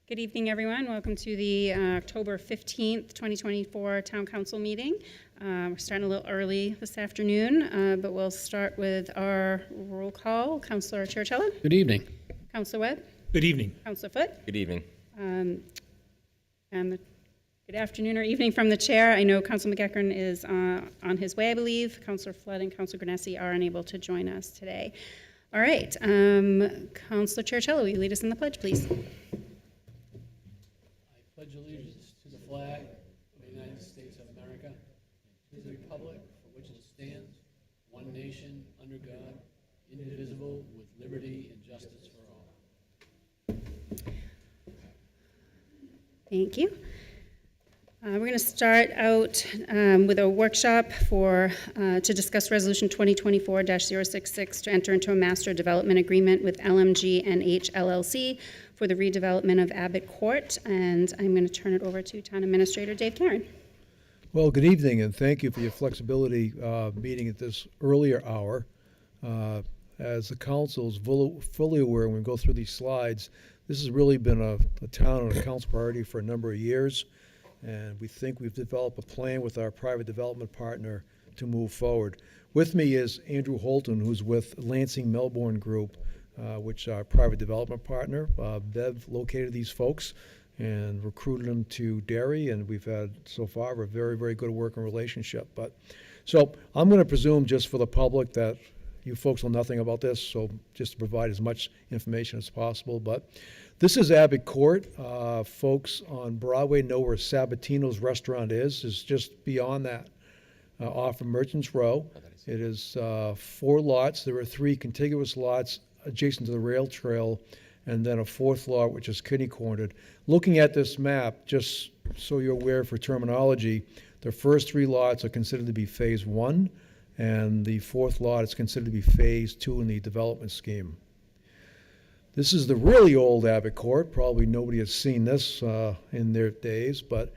Good evening, everyone. Welcome to the October 15th, 2024 Town Council meeting. We're starting a little early this afternoon, but we'll start with our roll call. Councillor Chiricello. Good evening. Councillor Webb. Good evening. Councillor Foote. Good evening. And good afternoon or evening from the chair. I know Councillor McEachern is on his way, I believe. Councillor Flood and Councillor Granesi are unable to join us today. All right. Councillor Chiricello, will you lead us in the pledge, please? Pledge allegiance to the flag of the United States of America, to the republic for which it stands, one nation, under God, indivisible, with liberty and justice for all. Thank you. We're going to start out with a workshop to discuss Resolution 2024-066 to enter into a master development agreement with LMG&H LLC for the redevelopment of Abbott Court, and I'm going to turn it over to Town Administrator Dave Karen. Well, good evening, and thank you for your flexibility meeting at this earlier hour. As the council is fully aware, when we go through these slides, this has really been a town and a council priority for a number of years, and we think we've developed a plan with our private development partner to move forward. With me is Andrew Holton, who's with Lansing Melbourne Group, which is our private development partner. Bev located these folks and recruited them to Derry, and we've had so far a very, very good working relationship. So I'm going to presume just for the public that you folks know nothing about this, so just to provide as much information as possible. But this is Abbott Court. Folks on Broadway know where Sabatino's restaurant is. It's just beyond that, off of Merchants Row. It is 4 lots. There are 3 contiguous lots adjacent to the rail trail, and then a 4th lot, which is kitty-cornered. Looking at this map, just so you're aware for terminology, the first 3 lots are considered to be Phase 1, and the 4th lot is considered to be Phase 2 in the development scheme. This is the really old Abbott Court. Probably nobody has seen this in their days, but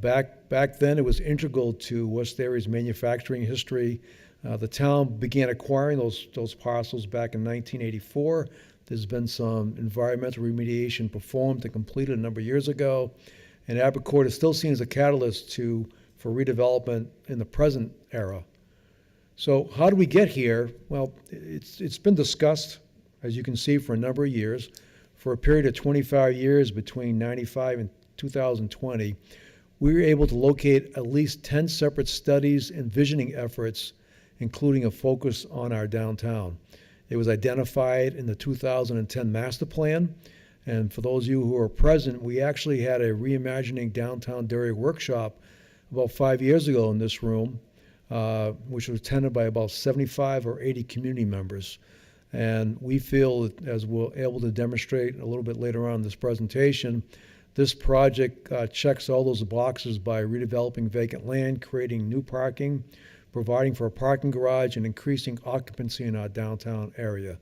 back then it was integral to West Area's manufacturing history. The town began acquiring those parcels back in 1984. There's been some environmental remediation performed and completed a number of years ago, and Abbott Court is still seen as a catalyst for redevelopment in the present era. So how do we get here? Well, it's been discussed, as you can see, for a number of years. For a period of 25 years between 95 and 2020, we were able to locate at least 10 separate studies and visioning efforts, including a focus on our downtown. It was identified in the 2010 master plan, and for those of you who are present, we actually had a Reimagining Downtown Derry workshop about 5 years ago in this room, which was attended by about 75 or 80 community members. And we feel that, as we're able to demonstrate a little bit later on in this presentation, this project checks all those boxes by redeveloping vacant land, creating new parking, providing for a parking garage, and increasing occupancy in our downtown area.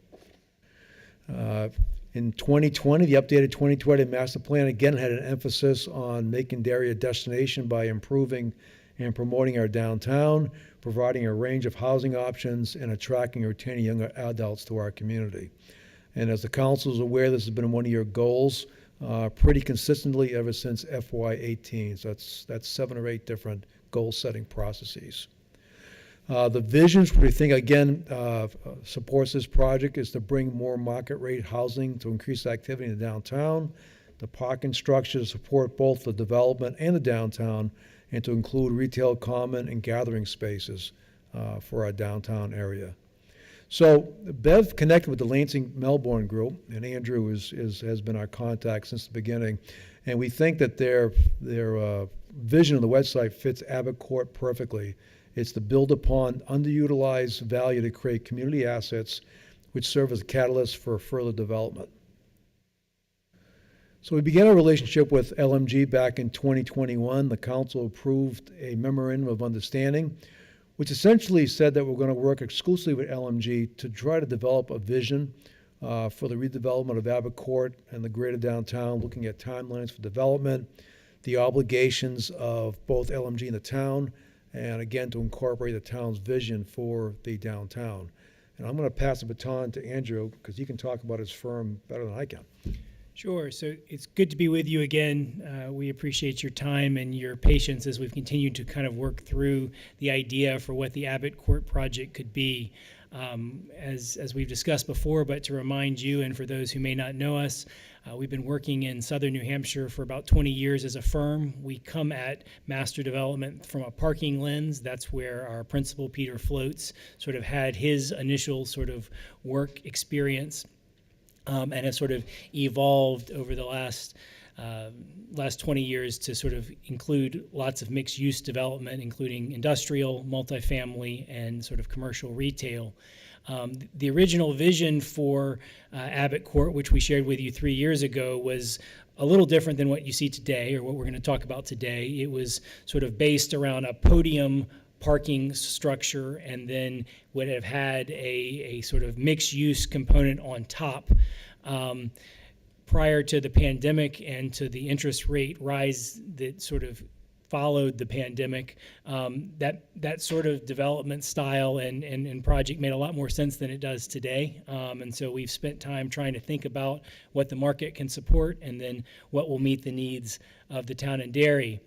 In 2020, the updated 2020 master plan again had an emphasis on making Derry a destination by improving and promoting our downtown, providing a range of housing options, and attracting and retaining younger adults to our community. And as the council is aware, this has been one of your goals pretty consistently ever since FY18. So that's 7 or 8 different goal-setting processes. The visions, we think, again, supports this project is to bring more market rate housing to increase activity in the downtown, the parking structure to support both the development and the downtown, and to include retail common and gathering spaces for our downtown area. So Bev connected with the Lansing Melbourne Group, and Andrew has been our contact since the beginning, and we think that their vision on the website fits Abbott Court perfectly. It's to build upon underutilized value to create community assets which serve as a catalyst for further development. So we began our relationship with LMG back in 2021. The council approved a memorandum of understanding, which essentially said that we're going to work exclusively with LMG to try to develop a vision for the redevelopment of Abbott Court and the greater downtown, looking at timelines for development, the obligations of both LMG and the town, and again, to incorporate the town's vision for the downtown. And I'm going to pass the baton to Andrew, because he can talk about his firm better than I can. Sure. So it's good to be with you again. We appreciate your time and your patience as we've continued to kind of work through the idea for what the Abbott Court project could be. As we've discussed before, but to remind you and for those who may not know us, we've been working in southern New Hampshire for about 20 years as a firm. We come at master development from a parking lens. That's where our principal, Peter Floats, sort of had his initial sort of work experience. And has sort of evolved over the last 20 years to sort of include lots of mixed-use development, including industrial, multifamily, and sort of commercial retail. The original vision for Abbott Court, which we shared with you 3 years ago, was a little different than what you see today, or what we're going to talk about today. It was sort of based around a podium parking structure, and then would have had a sort of mixed-use component on top. Prior to the pandemic and to the interest rate rise that sort of followed the pandemic, that sort of development style and project made a lot more sense than it does today. And so we've spent time trying to think about what the market can support and then what will meet the needs of the town and Derry.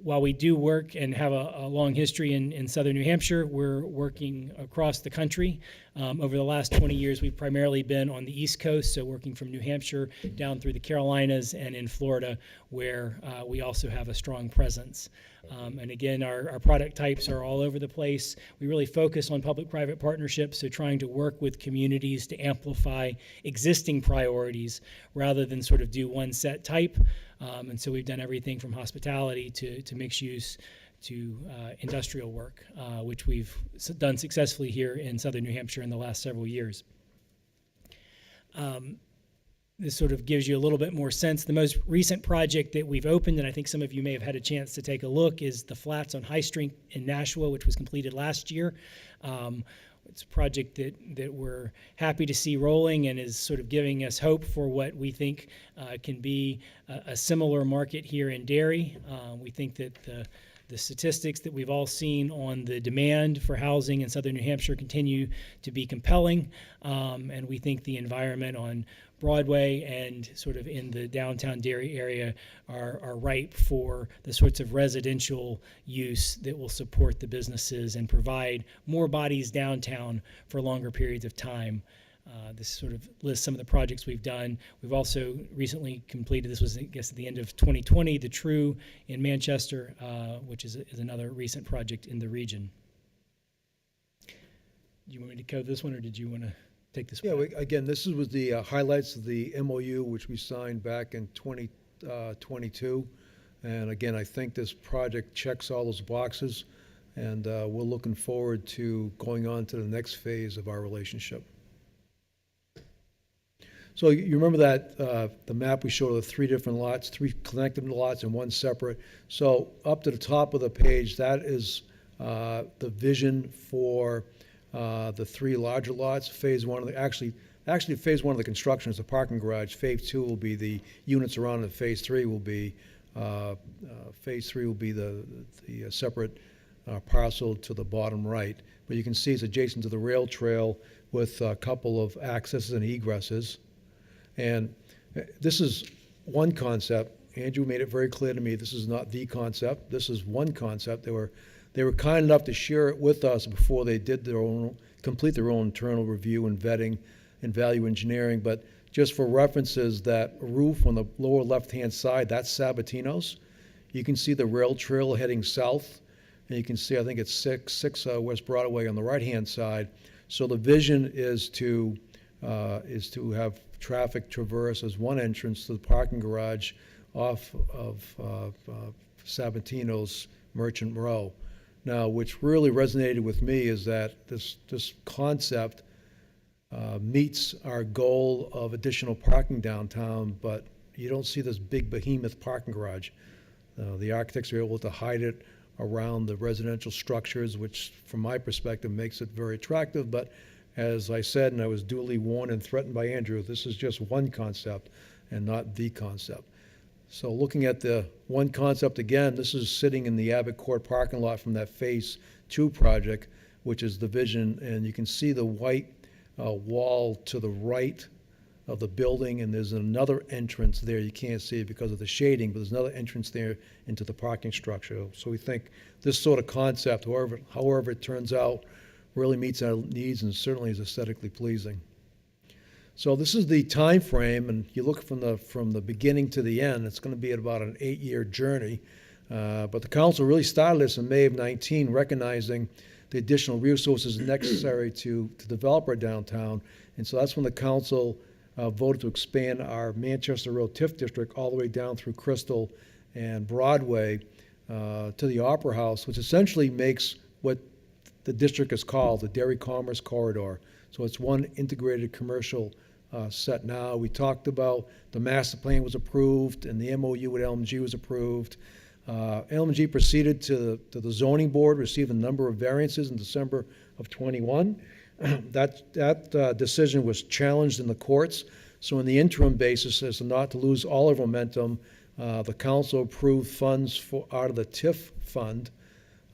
While we do work and have a long history in southern New Hampshire, we're working across the country. Over the last 20 years, we've primarily been on the East Coast, so working from New Hampshire down through the Carolinas and in Florida, where we also have a strong presence. And again, our product types are all over the place. We really focus on public-private partnerships, so trying to work with communities to amplify existing priorities rather than sort of do one set type. And so we've done everything from hospitality to mixed use to industrial work, which we've done successfully here in southern New Hampshire in the last several years. This sort of gives you a little bit more sense. The most recent project that we've opened, and I think some of you may have had a chance to take a look, is the Flats on High Street in Nashua, which was completed last year. It's a project that we're happy to see rolling and is sort of giving us hope for what we think can be a similar market here in Derry. We think that the statistics that we've all seen on the demand for housing in southern New Hampshire continue to be compelling, and we think the environment on Broadway and sort of in the downtown Derry area are ripe for the sorts of residential use that will support the businesses and provide more bodies downtown for longer periods of time. This sort of lists some of the projects we've done. We've also recently completed, this was, I guess, at the end of 2020, the True in Manchester, which is another recent project in the region. Do you want me to cover this one, or did you want to take this one? Yeah, again, this was the highlights of the MOU, which we signed back in 2022. And again, I think this project checks all those boxes, and we're looking forward to going on to the next phase of our relationship. So you remember that the map we showed of the 3 different lots, 3 connected lots and 1 separate. So up to the top of the page, that is the vision for the 3 larger lots. Phase 1 of the actually phase 1 of the construction is the parking garage. Phase 2 will be the units around it. Phase 3 will be the separate parcel to the bottom right. But you can see it's adjacent to the rail trail with a couple of accesses and egresses. And this is one concept. Andrew made it very clear to me this is not the concept. This is one concept. They were kind enough to share it with us before they did complete their own internal review and vetting and value engineering. But just for references, that roof on the lower left-hand side, that's Sabatino's. You can see the rail trail heading south, and you can see, I think it's 6 West Broadway on the right-hand side. So the vision is to have traffic traverse as one entrance to the parking garage off of Sabatino's Merchant Row. Now, which really resonated with me is that this concept meets our goal of additional parking downtown, but you don't see this big behemoth parking garage. The architects are able to hide it around the residential structures, which from my perspective makes it very attractive. But as I said, and I was duly warned and threatened by Andrew, this is just one concept and not the concept. So looking at the one concept again, this is sitting in the Abbott Court parking lot from that Phase 2 project, which is the vision, and you can see the white wall to the right of the building, and there's another entrance there. You can't see it because of the shading, but there's another entrance there into the parking structure. So we think this sort of concept, however it turns out, really meets our needs and certainly is aesthetically pleasing. So this is the time frame, and you look from the beginning to the end, it's going to be at about an 8-year journey. But the council really started this in May of 19, recognizing the additional resources necessary to develop our downtown. And so that's when the council voted to expand our Manchester Road TIF district all the way down through Crystal and Broadway to the Opera House, which essentially makes what the district is called the Dairy Commerce Corridor. So it's one integrated commercial set now. We talked about the master plan was approved and the MOU with LMG was approved. LMG proceeded to the zoning board, received a number of variances in December of 21. That decision was challenged in the courts. So in the interim basis, as not to lose all of momentum, the council approved funds out of the TIF fund.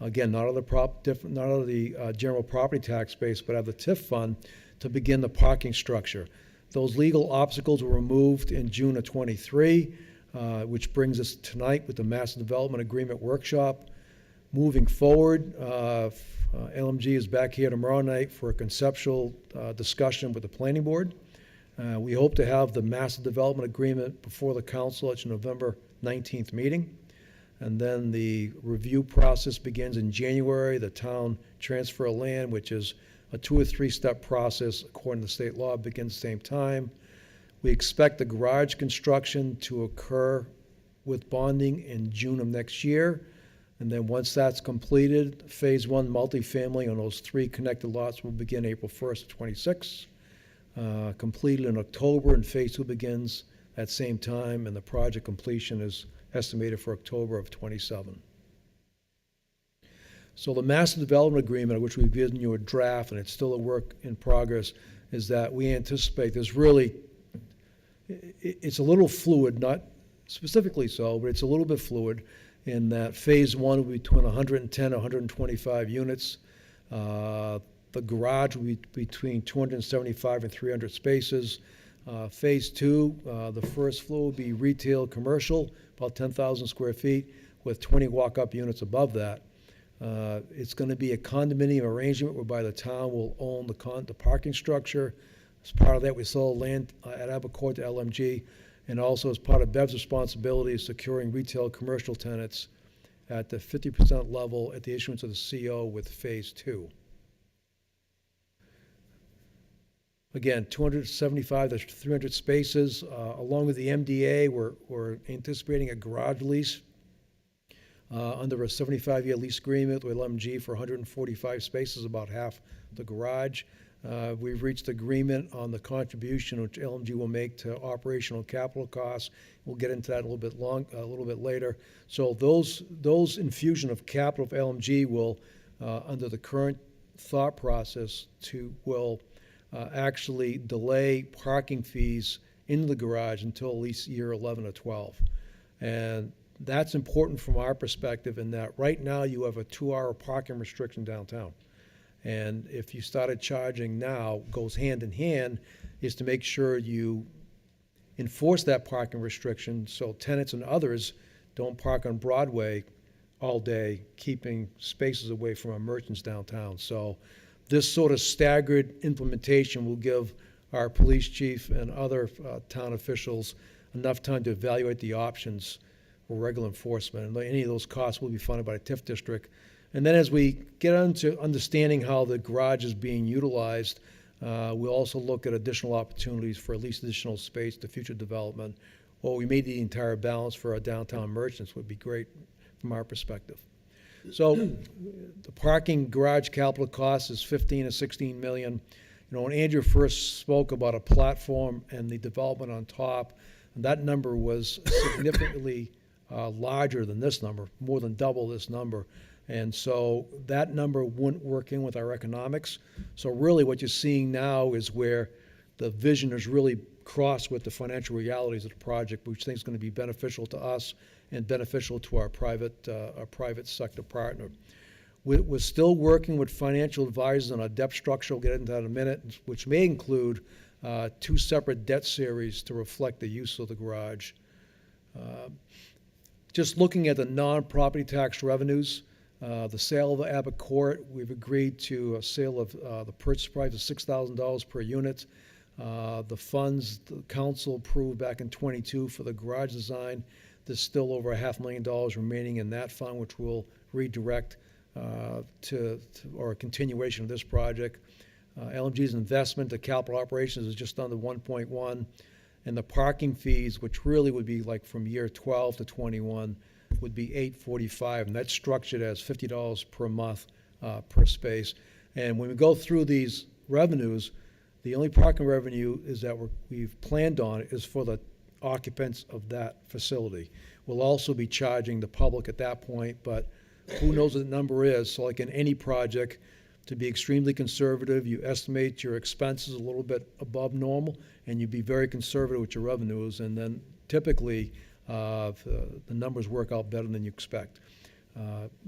Again, not out of the general property tax base, but out of the TIF fund to begin the parking structure. Those legal obstacles were removed in June of 23, which brings us tonight with the Master Development Agreement Workshop. Moving forward, LMG is back here tomorrow night for a conceptual discussion with the Planning Board. We hope to have the Master Development Agreement before the council at your November 19th meeting. And then the review process begins in January. The town transfer of land, which is a 2 or 3 step process according to state law, begins at the same time. We expect the garage construction to occur with bonding in June of next year. And then once that's completed, phase 1 multifamily on those 3 connected lots will begin April 1st of 26. Completed in October, and phase 2 begins at the same time, and the project completion is estimated for October of 27. So the Master Development Agreement, which we've given you a draft, and it's still a work in progress, is that we anticipate there's really, it's a little fluid, not specifically so, but it's a little bit fluid in that phase 1 will be between 110 and 125 units. The garage will be between 275 and 300 spaces. Phase 2, the first floor will be retail commercial, about 10,000 square feet, with 20 walk-up units above that. It's going to be a condominium arrangement whereby the town will own the parking structure. As part of that, we sold land at Abercourt to LMG, and also as part of Bev's responsibility is securing retail commercial tenants at the 50% level at the issuance of the CO with phase 2. Again, 275 to 300 spaces. Along with the MDA, we're anticipating a garage lease under a 75-year lease agreement with LMG for 145 spaces, about half the garage. We've reached agreement on the contribution which LMG will make to operational capital costs. We'll get into that a little bit later. So those infusion of capital of LMG will, under the current thought process, will actually delay parking fees in the garage until at least year 11 or 12. And that's important from our perspective in that right now you have a 2-hour parking restriction downtown. And if you started charging now, goes hand in hand, is to make sure you enforce that parking restriction so tenants and others don't park on Broadway all day, keeping spaces away from our merchants downtown. So this sort of staggered implementation will give our police chief and other town officials enough time to evaluate the options for regular enforcement. And any of those costs will be funded by the TIF district. And then as we get into understanding how the garage is being utilized, we'll also look at additional opportunities for at least additional space to future development. Or we made the entire balance for our downtown merchants would be great from our perspective. So the parking garage capital cost is 15 to 16 million. You know, when Andrew first spoke about a platform and the development on top, that number was significantly larger than this number, more than double this number. And so that number wouldn't work in with our economics. So really what you're seeing now is where the vision is really crossed with the financial realities of the project, which I think is going to be beneficial to us and beneficial to our private sector partner. We're still working with financial advisors on our debt structure. We'll get into that in a minute, which may include 2 separate debt series to reflect the use of the garage. Just looking at the non-property tax revenues, the sale of Abbott Court, we've agreed to a sale of the purchase price of $6,000 per unit. The funds the council approved back in '22 for the garage design, there's still over $500,000 remaining in that fund, which we'll redirect or a continuation of this project. LMG's investment to capital operations is just under 1.1, and the parking fees, which really would be like from year 12 to 21, would be $845, and that's structured as $50 per month per space. And when we go through these revenues, the only parking revenue is that we've planned on is for the occupants of that facility. We'll also be charging the public at that point, but who knows what the number is. So like in any project, to be extremely conservative, you estimate your expenses a little bit above normal, and you be very conservative with your revenues, and then typically the numbers work out better than you expect.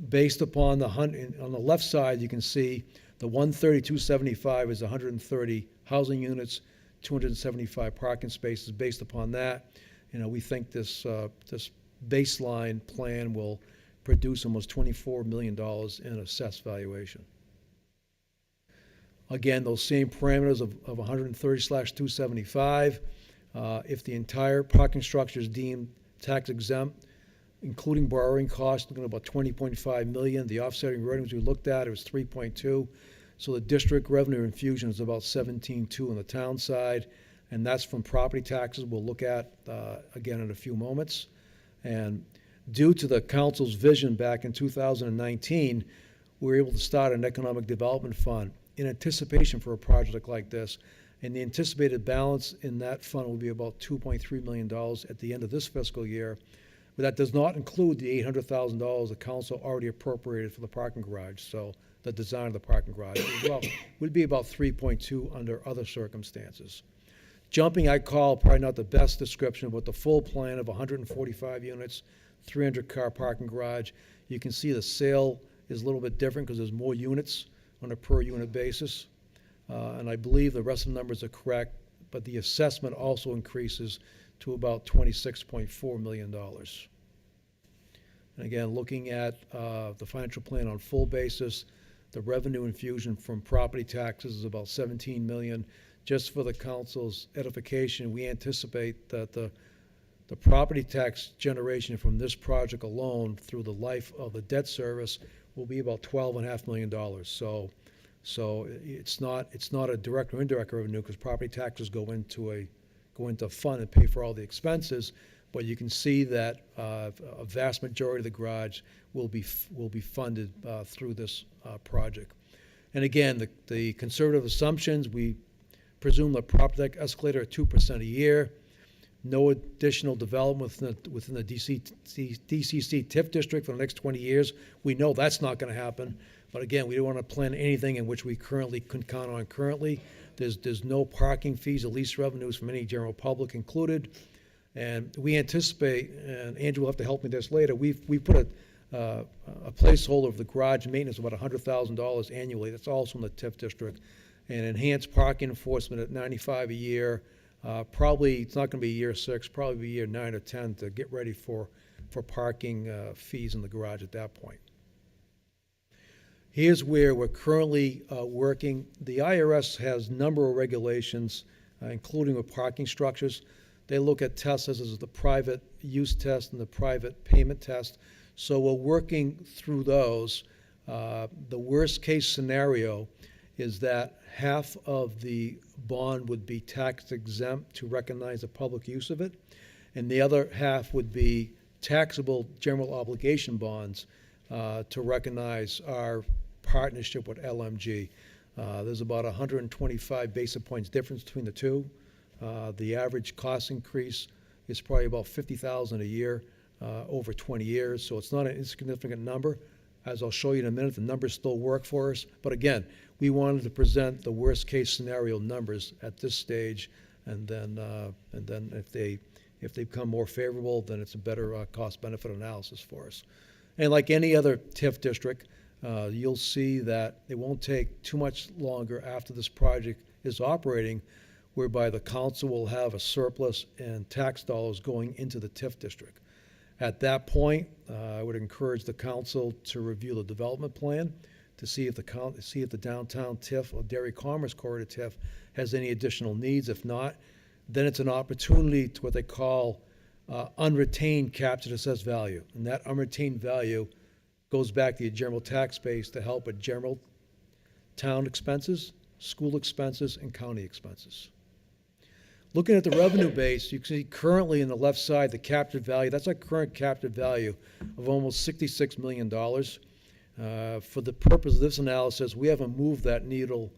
Based upon on the left side, you can see the 132.75 is 130 housing units, 275 parking spaces. Based upon that, we think this baseline plan will produce almost $24 million in assessed valuation. Again, those same parameters of 130/275. If the entire parking structure is deemed tax exempt, including borrowing costs, looking at about $20.5 million. The offsetting revenues we looked at, it was 3.2. So the district revenue infusion is about 17.2 on the town side, and that's from property taxes we'll look at again in a few moments. And due to the council's vision back in 2019, we were able to start an economic development fund in anticipation for a project like this. And the anticipated balance in that fund will be about $2.3 million at the end of this fiscal year. But that does not include the $800,000 the council already appropriated for the parking garage. So the design of the parking garage would be about 3.2 under other circumstances. Jumping, I call probably not the best description, but the full plan of 145 units, 300-car parking garage. You can see the sale is a little bit different because there's more units on a per unit basis. And I believe the rest of the numbers are correct, but the assessment also increases to about $26.4 million. And again, looking at the financial plan on full basis, the revenue infusion from property taxes is about $17 million. Just for the council's edification, we anticipate that the property tax generation from this project alone through the life of the debt service will be about $12.5 million. So it's not a direct or indirect revenue because property taxes go into a fund and pay for all the expenses. But you can see that a vast majority of the garage will be funded through this project. And again, the conservative assumptions, we presume the property tax escalator at 2% a year, no additional development within the DCC TIF district for the next 20 years. We know that's not going to happen. But again, we don't want to plan anything in which we currently couldn't count on currently. There's no parking fees or lease revenues from any general public included. And we anticipate, and Andrew will have to help me this later, we put a placeholder of the garage maintenance of about $100,000 annually. That's also in the TIF district. And enhanced parking enforcement at $95 a year. Probably, it's not going to be year 6, probably be year 9 or 10 to get ready for parking fees in the garage at that point. Here's where we're currently working. The IRS has a number of regulations, including with parking structures. They look at tests as the private use test and the private payment test. So we're working through those. The worst case scenario is that half of the bond would be tax exempt to recognize the public use of it, and the other half would be taxable general obligation bonds to recognize our partnership with LMG. There's about 125 basis points difference between the two. The average cost increase is probably about $50,000 a year over 20 years, so it's not an insignificant number. As I'll show you in a minute, the numbers still work for us. But again, we wanted to present the worst case scenario numbers at this stage, and then if they become more favorable, then it's a better cost benefit analysis for us. And like any other TIF district, you'll see that it won't take too much longer after this project is operating, whereby the council will have a surplus and tax dollars going into the TIF district. At that point, I would encourage the council to review the development plan to see if the downtown TIF or Dairy Commerce Corridor TIF has any additional needs. If not, then it's an opportunity to what they call unretained captured assessed value. And that unretained value goes back to your general tax base to help with general town expenses, school expenses, and county expenses. Looking at the revenue base, you can see currently in the left side, the captured value, that's our current captured value of almost $66 million. For the purpose of this analysis, we haven't moved that needle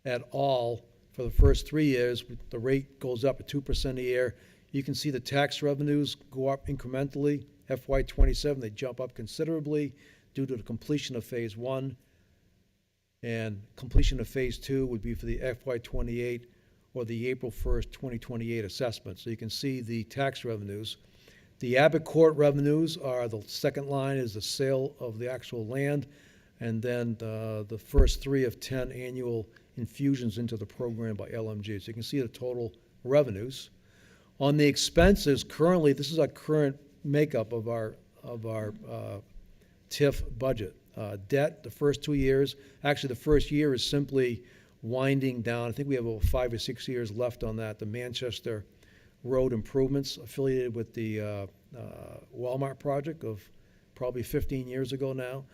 at all for the first 3 years. The rate goes up at 2% a year. You can see the tax revenues go up incrementally. FY27, they jump up considerably due to the completion of phase 1. And completion of phase 2 would be for the FY28 or the April 1st, 2028 assessment. So you can see the tax revenues. The Abbott Court revenues are, the second line is the sale of the actual land, and then the first 3 of 10 annual infusions into the program by LMG. So you can see the total revenues. On the expenses, currently, this is our current makeup of our TIF budget. Debt, the first 2 years, actually the first year is simply winding down. I think we have about 5 or 6 years left on that. The Manchester road improvements affiliated with the Walmart project of probably 15 years ago now.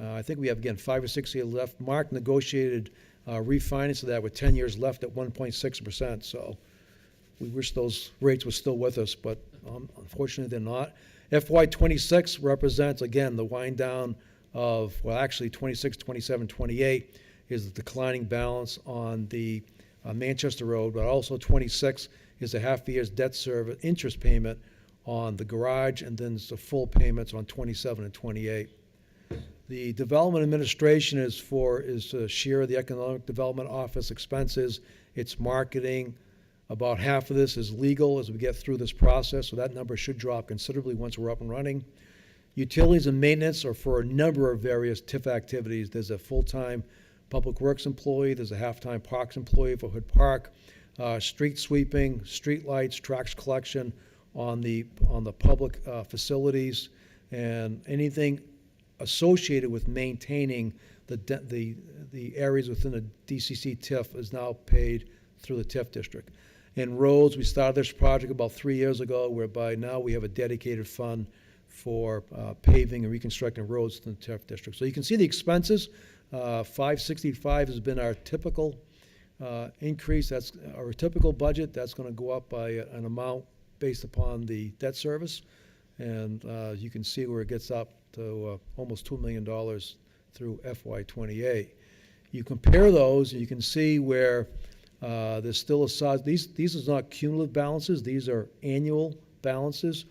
I think we have, again, 5 or 6 years left. Mark negotiated refinance of that with 10 years left at 1.6%. So we wish those rates were still with us, but unfortunately they're not. FY26 represents, again, the wind down of, well, actually 26, 27, 28 is the declining balance on the Manchester Road, but also 26 is a half year's debt service interest payment on the garage, and then the full payments on 27 and 28. The development administration is a share of the economic development office expenses. It's marketing. About half of this is legal as we get through this process, so that number should drop considerably once we're up and running. Utilities and maintenance are for a number of various TIF activities. There's a full-time Public Works employee, there's a half-time Parks employee for Hood Park, street sweeping, street lights, trash collection on the public facilities, and anything associated with maintaining the areas within the DCC TIF is now paid through the TIF district. In roads, we started this project about 3 years ago, whereby now we have a dedicated fund for paving and reconstructing roads in the TIF district. So you can see the expenses. 565 has been our typical increase. That's our typical budget. That's going to go up by an amount based upon the debt service. And you can see where it gets up to almost $2 million through FY28. You compare those, and you can see where there's still a size. These are not cumulative balances. These are annual balances.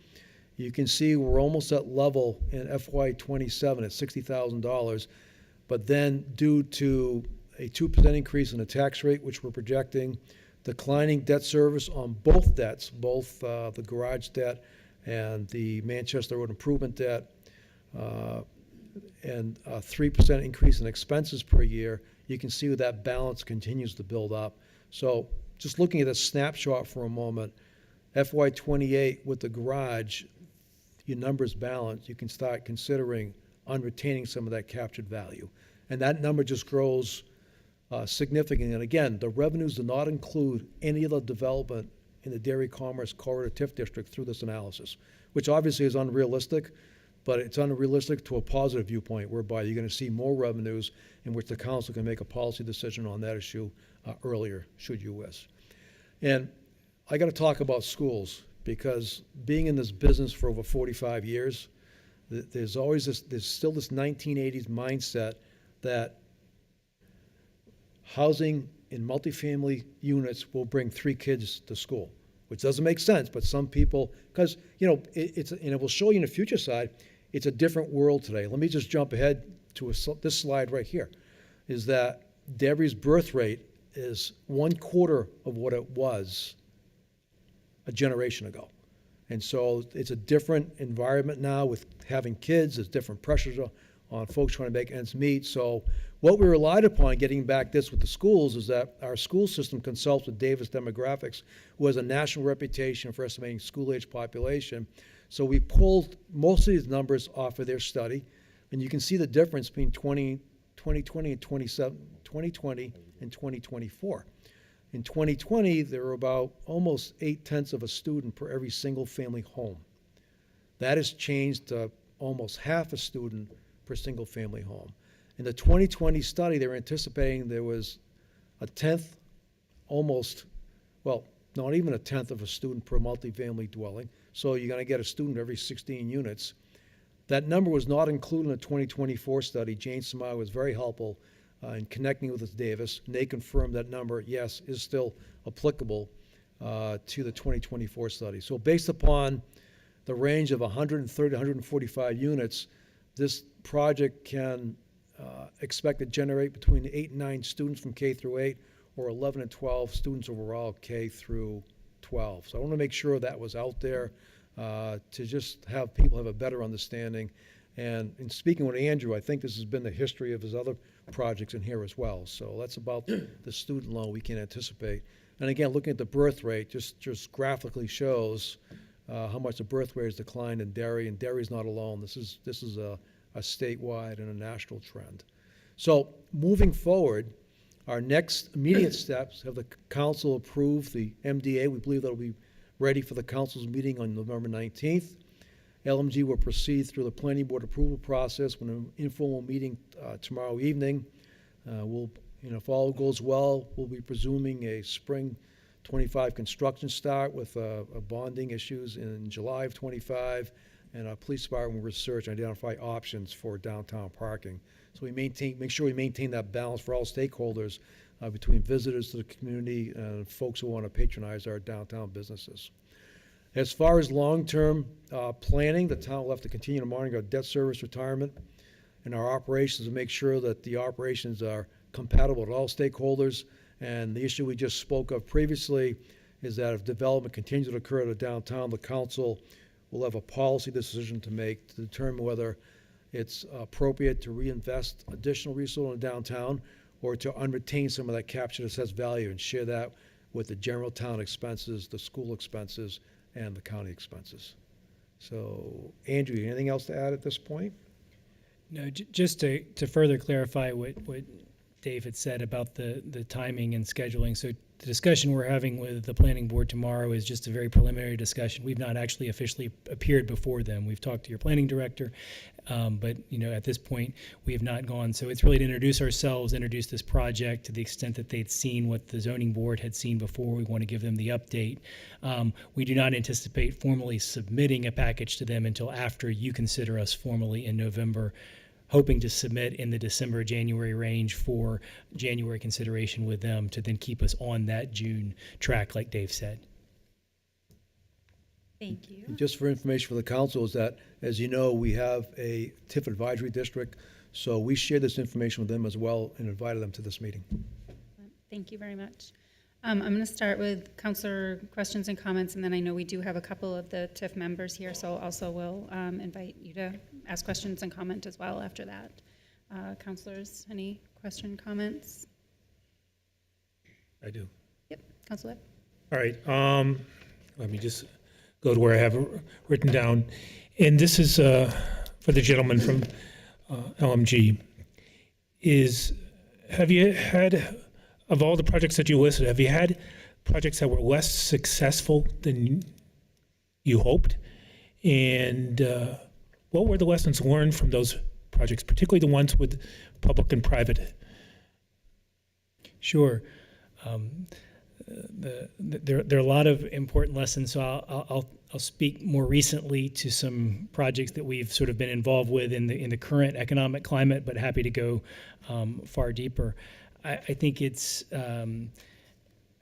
You can see we're almost at level in FY27 at $60,000. But then due to a 2% increase in the tax rate, which we're projecting, declining debt service on both debts, both the garage debt and the Manchester Road improvement debt, and a 3% increase in expenses per year, you can see that balance continues to build up. So just looking at a snapshot for a moment, FY28 with the garage, your numbers balance, you can start considering on retaining some of that captured value. And that number just grows significantly. And again, the revenues do not include any of the development in the Dairy Commerce Corridor TIF district through this analysis, which obviously is unrealistic, but it's unrealistic to a positive viewpoint, whereby you're going to see more revenues in which the council can make a policy decision on that issue earlier, should you wish. And I got to talk about schools, because being in this business for over 45 years, there's still this 1980s mindset that housing in multifamily units will bring 3 kids to school, which doesn't make sense. But some people, because and it will show you in the future side, it's a different world today. Let me just jump ahead to this slide right here, is that Derry's birth rate is 1/4 of what it was a generation ago. And so it's a different environment now with having kids. There's different pressures on folks trying to make ends meet. So what we relied upon getting back this with the schools is that our school system consults with Davis Demographics, who has a national reputation for estimating school-age population. So we pulled most of these numbers off of their study, and you can see the difference between 2020 and 2020 and 2024. In 2020, there were about almost 0.8 of a student per every single-family home. That has changed to almost half a student per single-family home. In the 2020 study, they were anticipating there was a tenth, almost, well, not even a tenth of a student per multifamily dwelling. So you're going to get a student every 16 units. That number was not included in the 2024 study. Jane Samar was very helpful in connecting with Davis, and they confirmed that number, yes, is still applicable to the 2024 study. So based upon the range of 130 to 145 units, this project can expect to generate between 8 and 9 students from K through 8, or 11 and 12 students overall, K through 12. So I want to make sure that was out there to just have people have a better understanding. And in speaking with Andrew, I think this has been the history of his other projects in here as well. So that's about the student loan we can anticipate. And again, looking at the birth rate, just graphically shows how much the birth rate has declined in Derry, and Derry's not alone. This is a statewide and a national trend. So moving forward, our next immediate steps have the council approve the MDA. We believe that'll be ready for the council's meeting on November 19th. LMG will proceed through the planning board approval process with an informal meeting tomorrow evening. If all goes well, we'll be presuming a spring 25 construction start with bonding issues in July of 25, and our police department will research and identify options for downtown parking. So we make sure we maintain that balance for all stakeholders between visitors to the community and folks who want to patronize our downtown businesses. As far as long-term planning, the town will have to continue to monitor our debt service retirement and our operations to make sure that the operations are compatible with all stakeholders. And the issue we just spoke of previously is that if development continues to occur at a downtown, the council will have a policy decision to make to determine whether it's appropriate to reinvest additional resources in downtown or to unretain some of that captured assessed value and share that with the general town expenses, the school expenses, and the county expenses. So, Andrew, anything else to add at this point? No, just to further clarify what Dave had said about the timing and scheduling. So the discussion we're having with the planning board tomorrow is just a very preliminary discussion. We've not actually officially appeared before them. We've talked to your planning director, but at this point we have not gone. So it's really to introduce ourselves, introduce this project to the extent that they'd seen what the zoning board had seen before. We want to give them the update. We do not anticipate formally submitting a package to them until after you consider us formally in November, hoping to submit in the December-January range for January consideration with them to then keep us on that June track, like Dave said. Thank you. And just for information for the council is that, as you know, we have a TIF advisory district, so we share this information with them as well and invited them to this meeting. Thank you very much. I'm going to start with councilor questions and comments, and then I know we do have a couple of the TIF members here, so also we'll invite you to ask questions and comment as well after that. Councilors, any question, comments? I do. Yep, Councilor. All right. Let me just go to where I have it written down. And this is for the gentleman from LMG. Have you had, of all the projects that you listed, have you had projects that were less successful than you hoped? And what were the lessons learned from those projects, particularly the ones with public and private? Sure. There are a lot of important lessons, so I'll speak more recently to some projects that we've sort of been involved with in the current economic climate, but happy to go far deeper. I think it's,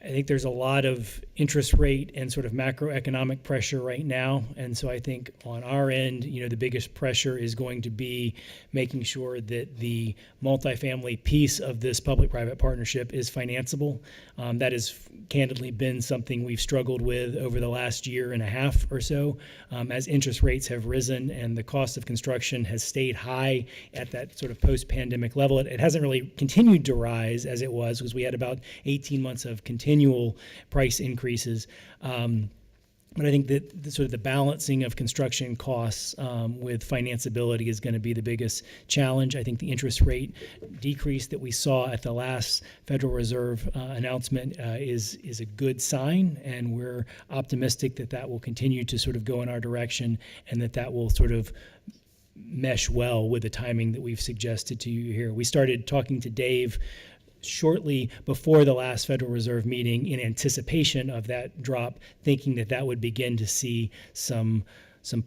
I think there's a lot of interest rate and sort of macroeconomic pressure right now. And so I think on our end, the biggest pressure is going to be making sure that the multifamily piece of this public-private partnership is financeable. That has candidly been something we've struggled with over the last year and a half or so, as interest rates have risen and the cost of construction has stayed high at that sort of post-pandemic level. It hasn't really continued to rise as it was, because we had about 18 months of continual price increases. But I think that sort of the balancing of construction costs with financeability is going to be the biggest challenge. I think the interest rate decrease that we saw at the last Federal Reserve announcement is a good sign, and we're optimistic that that will continue to sort of go in our direction, and that will sort of mesh well with the timing that we've suggested to you here. We started talking to Dave shortly before the last Federal Reserve meeting in anticipation of that drop, thinking that would begin to see some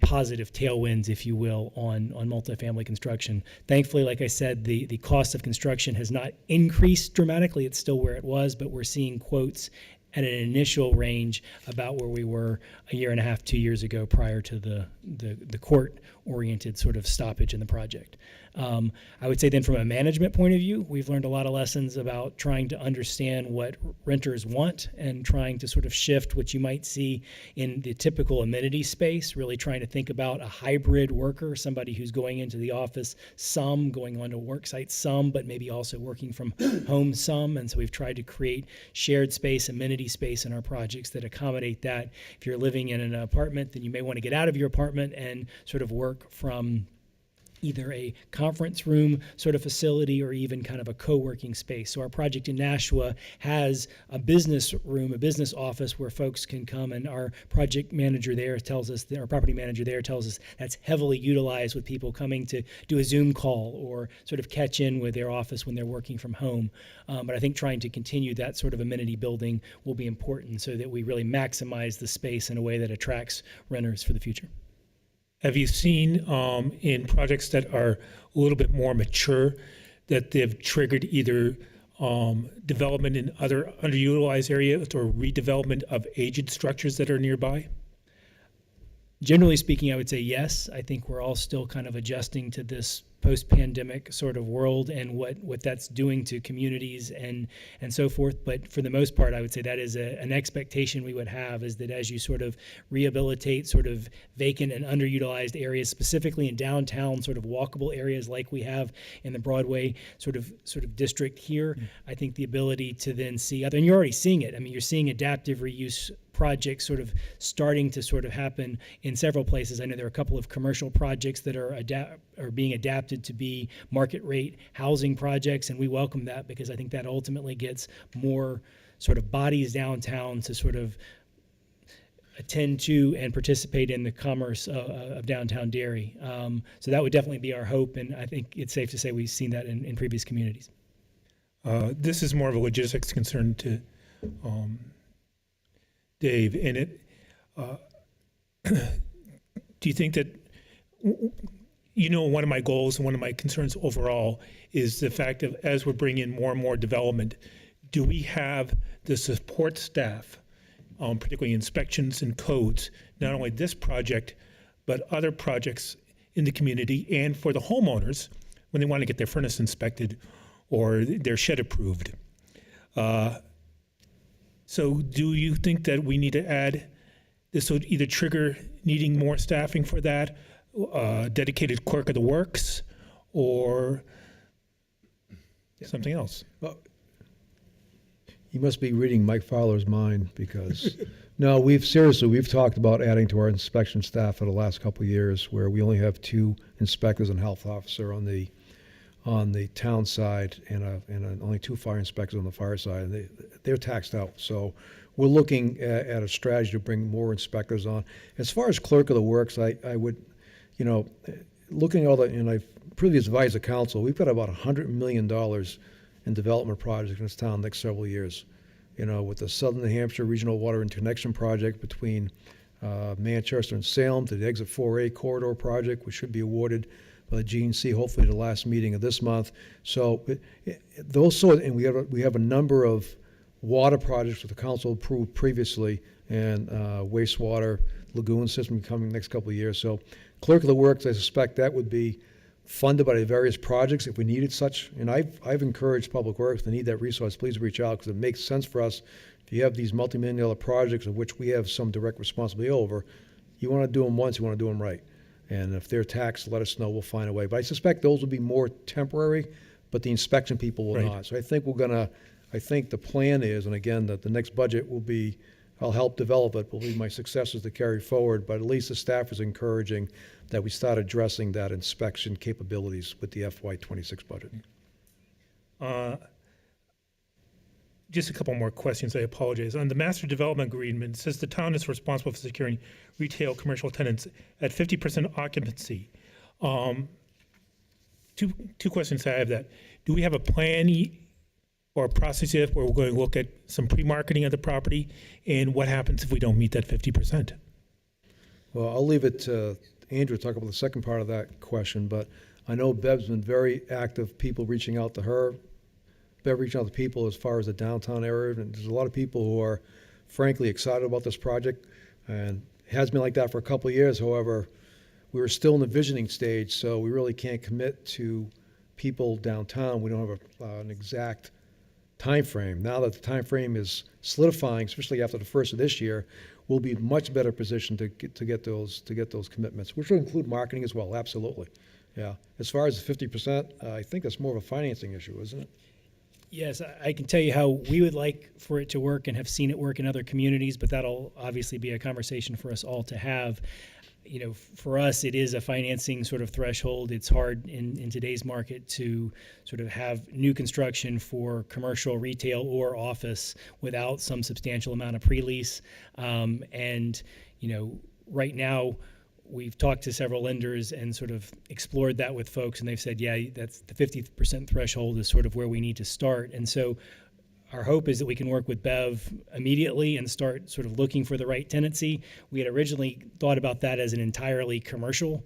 positive tailwinds, if you will, on multifamily construction. Thankfully, like I said, the cost of construction has not increased dramatically. It's still where it was, but we're seeing quotes at an initial range about where we were a year and a half, 2 years ago, prior to the court-oriented sort of stoppage in the project. I would say then from a management point of view, we've learned a lot of lessons about trying to understand what renters want and trying to sort of shift what you might see in the typical amenity space, really trying to think about a hybrid worker, somebody who's going into the office some, going onto a work site some, but maybe also working from home some. And so we've tried to create shared space, amenity space in our projects that accommodate that. If you're living in an apartment, then you may want to get out of your apartment and sort of work from either a conference room sort of facility or even kind of a co-working space. So our project in Nashua has a business room, a business office where folks can come, and our project manager there tells us, our property manager there tells us that's heavily utilized with people coming to do a Zoom call or sort of catch in with their office when they're working from home. But I think trying to continue that sort of amenity building will be important so that we really maximize the space in a way that attracts renters for the future. Have you seen in projects that are a little bit more mature that they've triggered either development in other underutilized areas or redevelopment of aged structures that are nearby? Generally speaking, I would say yes. I think we're all still kind of adjusting to this post-pandemic sort of world and what that's doing to communities and so forth. But for the most part, I would say that is an expectation we would have, is that as you sort of rehabilitate sort of vacant and underutilized areas, specifically in downtown sort of walkable areas like we have in the Broadway sort of district here, I think the ability to then see other, and you're already seeing it. I mean, you're seeing adaptive reuse projects sort of starting to sort of happen in several places. I know there are a couple of commercial projects that are being adapted to be market rate housing projects, and we welcome that because I think that ultimately gets more sort of bodies downtown to sort of attend to and participate in the commerce of downtown Derry. So that would definitely be our hope, and I think it's safe to say we've seen that in previous communities. This is more of a logistics concern to Dave, and do you think that, one of my goals and one of my concerns overall is the fact of, as we're bringing in more and more development, do we have the support staff, particularly inspections and codes, not only this project, but other projects in the community and for the homeowners when they want to get their furnace inspected or their shed approved? So do you think that we need to add, this would either trigger needing more staffing for that, dedicated clerk of the works, or something else? Well, you must be reading Mike Fowler's mind, because no, we've talked about adding to our inspection staff for the last couple of years, where we only have 2 inspectors and health officer on the town side and only 2 fire inspectors on the fire side, and they're taxed out. So we're looking at a strategy to bring more inspectors on. As far as clerk of the works, I would, looking at all that, and I've previously advised the council, we've got about $100 million in development projects in this town next several years. With the Southern New Hampshire Regional Water Interconnection Project between Manchester and Salem, to the Exit 4A corridor project, which should be awarded by the GNC, hopefully the last meeting of this month. So those sort, and we have a number of water projects that the council approved previously, and wastewater lagoon system coming next couple of years. So clerk of the works, I suspect that would be funded by the various projects if we needed such. And I've encouraged Public Works to need that resource, please reach out, because it makes sense for us. If you have these multi-million-dollar projects of which we have some direct responsibility over, you want to do them once, you want to do them right. And if they're taxed, let us know, we'll find a way. But I suspect those will be more temporary, but the inspection people will Right. not. So I think I think the plan is, and again, that the next budget will be, I'll help develop it, will be my successors to carry forward, but at least the staff is encouraging that we start addressing that inspection capabilities with the FY26 budget. Just a couple more questions, I apologize. On the master development agreement, it says the town is responsible for securing retail commercial tenants at 50% occupancy. Two questions I have that. Do we have a plan or a process yet where we're going to look at some pre-marketing of the property? And what happens if we don't meet that 50%? Well, I'll leave it to Andrew to talk about the second part of that question, but I know Bev's been very active, people reaching out to her. Bev reaching out to people as far as the downtown area, and there's a lot of people who are frankly excited about this project, and it has been like that for a couple of years. However, we were still in the visioning stage, so we really can't commit to people downtown. We don't have an exact time frame. Now that the time frame is solidifying, especially after the first of this year, we'll be much better positioned to get those commitments, which will include marketing as well. Absolutely, yeah. As far as the 50%, I think that's more of a financing issue, isn't it? Yes, I can tell you how we would like for it to work and have seen it work in other communities, but that'll obviously be a conversation for us all to have. You know, for us, it is a financing sort of threshold. It's hard in today's market to sort of have new construction for commercial, retail, or office without some substantial amount of pre-lease. And, you know, right now, we've talked to several lenders and sort of explored that with folks, and they've said, yeah, that's the 50% threshold is sort of where we need to start. And so our hope is that we can work with Bev immediately and start sort of looking for the right tenancy. We had originally thought about that as an entirely commercial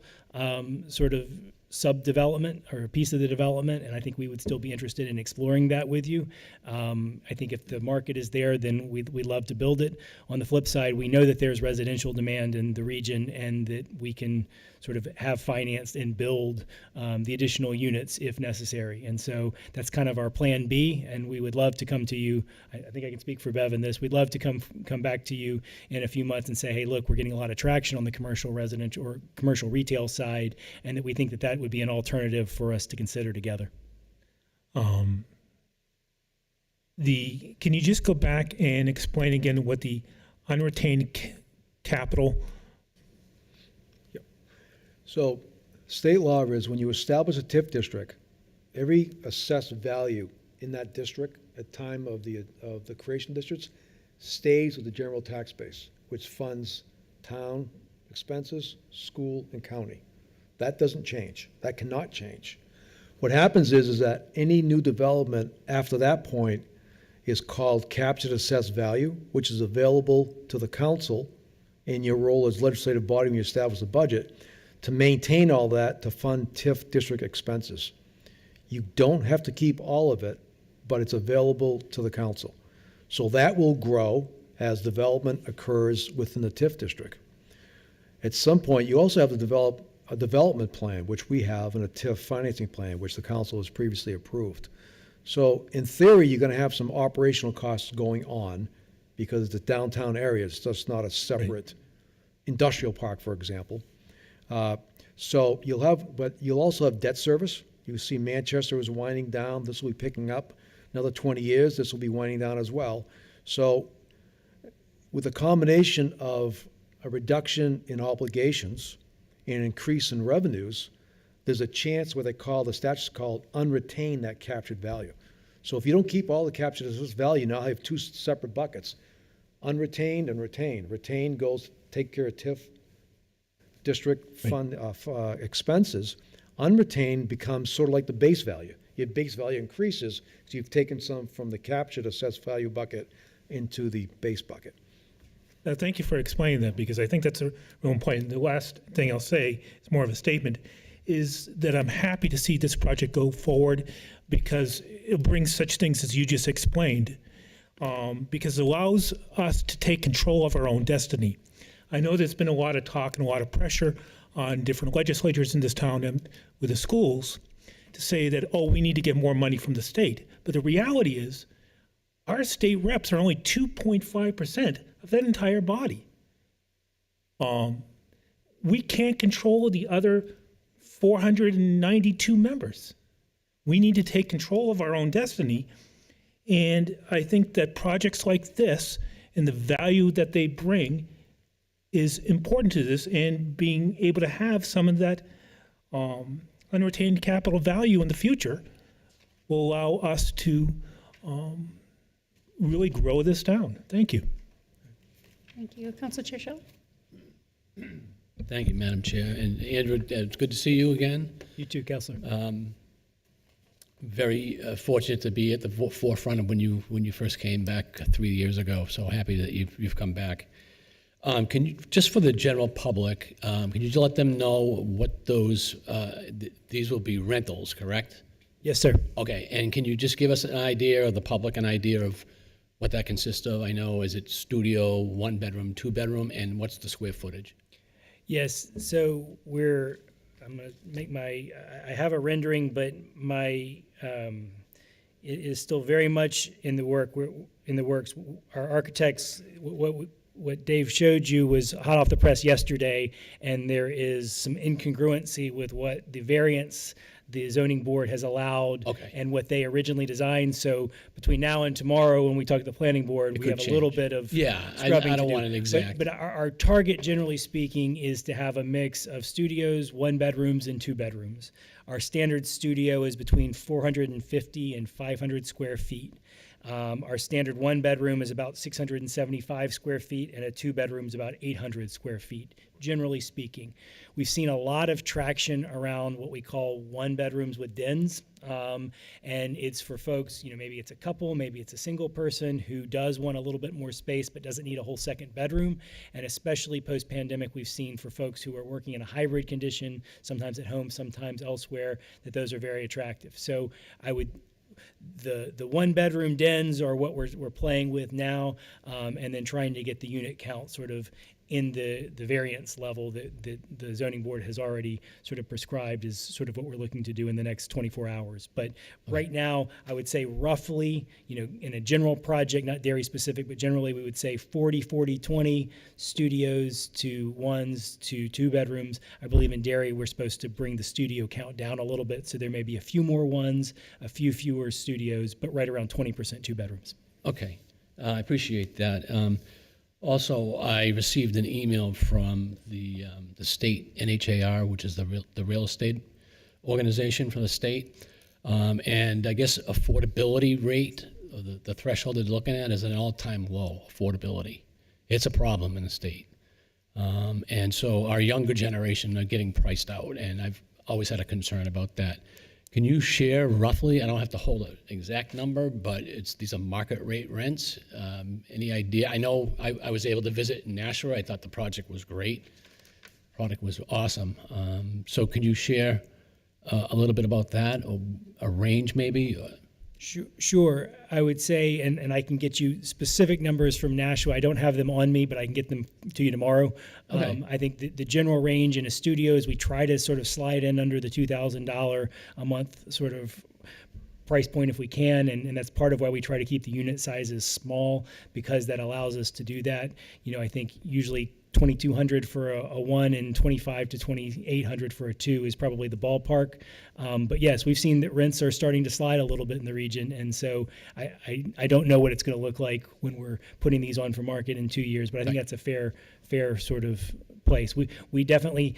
sort of sub-development or a piece of the development, and I think we would still be interested in exploring that with you. I think if the market is there, then we'd love to build it. On the flip side, we know that there's residential demand in the region and that we can sort of have financed and build the additional units if necessary. And so that's kind of our plan B, and we would love to come to you. I think I can speak for Bev in this. We'd love to come back to you in a few months and say, hey, look, we're getting a lot of traction on the commercial residential or commercial retail side, and that we think that that would be an alternative for us to consider together. Can you just go back and explain again what the unretained capital? So state law is when you establish a TIF district, every assessed value in that district at time of the creation districts stays with the general tax base, which funds town expenses, school, and county. That doesn't change. That cannot change. What happens is that any new development after that point is called captured assessed value, which is available to the council in your role as legislative body when you establish the budget to maintain all that to fund TIF district expenses. You don't have to keep all of it, but it's available to the council. So that will grow as development occurs within the TIF district. At some point, you also have to develop a development plan, which we have, and a TIF financing plan, which the council has previously approved. So in theory, you're going to have some operational costs going on because the downtown area is just not a separate industrial park, for example. So you'll also have debt service. You see Manchester is winding down. This will be picking up another 20 years. This will be winding down as well. So with a combination of a reduction in obligations and an increase in revenues, there's a chance what the statute's called unretain that captured value. So if you don't keep all the captured assessed value, now I have two separate buckets, unretained and retained. Retained goes take care of TIF district fund expenses. Unretained becomes sort of like the base value. Your base value increases because you've taken some from the captured assessed value bucket into the base bucket. Thank you for explaining that, because I think that's a real point. The last thing I'll say is more of a statement, is that I'm happy to see this project go forward because it brings such things as you just explained. because it allows us to take control of our own destiny. I know there's been a lot of talk and a lot of pressure on different legislatures in this town and with the schools to say that, oh, we need to get more money from the state. But the reality is, our state reps are only 2.5% of that entire body. We can't control the other 492 members. We need to take control of our own destiny. And I think that projects like this and the value that they bring is important to this, and being able to have some of that unretained capital value in the future will allow us to really grow this town. Thank you. Thank you. Council Chair Schell? Thank you, Madam Chair. And Andrew, it's good to see you again. You too, Counselor. Very fortunate to be at the forefront of when you first came back 3 years ago. So happy that you've come back. Can you, just for the general public, can you just let them know what those these will be rentals, correct? Yes, sir. Okay, and can you just give us an idea, or the public an idea of what that consists of? I know, is it studio, 1 bedroom, 2 bedroom, and what's the square footage? Yes, so I'm going to make I have a rendering, but it is still very much in the works. Our architects, what Dave showed you was hot off the press yesterday, and there is some incongruency with what the variance the zoning board has allowed and what they originally designed. So between now and tomorrow, when we talk to the planning board, we have a little bit of scrubbing I don't to do. want it exact. But our target, generally speaking, is to have a mix of studios, 1 bedrooms, and 2 bedrooms. Our standard studio is between 450 and 500 square feet. Our standard 1 bedroom is about 675 square feet, and a 2 bedroom is about 800 square feet, generally speaking. We've seen a lot of traction around what we call 1 bedrooms with dens, and it's for folks, maybe it's a couple, maybe it's a single person who does want a little bit more space but doesn't need a whole second bedroom. And especially post-pandemic, we've seen for folks who are working in a hybrid condition, sometimes at home, sometimes elsewhere, that those are very attractive. So the 1 bedroom dens are what we're playing with now, and then trying to get the unit count sort of in the variance level that the zoning board has already sort of prescribed is sort of what we're looking to do in the next 24 hours. But right now, I would say roughly, in a general project, not Derry specific, but generally we would say 40, 40, 20 studios to 1s to 2 bedrooms. I believe in Derry, we're supposed to bring the studio count down a little bit, so there may be a few more 1s, a few fewer studios, but right around 20% 2 bedrooms. Okay, I appreciate that. Also, I received an email from the state NHAR, which is the real estate organization for the state, and I guess affordability rate, or the threshold they're looking at, is an all-time low. Affordability, it's a problem in the state, and so our younger generation are getting priced out, and I've always had a concern about that. Can you share roughly, I don't have to hold an exact number, but these are market rate rents. Any idea? I know I was able to visit in Nashua. I thought the project was great. Product was awesome. So can you share a little bit about that, or a range maybe? Sure. I would say, and I can get you specific numbers from Nashua. I don't have them on me, but I can get them to you tomorrow. Okay. I think the general range in a studio is we try to sort of slide in under the $2,000 a month sort of price point if we can, and that's part of why we try to keep the unit sizes small, because that allows us to do that. I think usually $2,200 for a 1 and $2,500 to $2,800 for a 2 is probably the ballpark. But yes, we've seen that rents are starting to slide a little bit in the region, and so I don't know what it's going to look like when we're putting these on for market in 2 years, but I think that's a fair sort of place. We definitely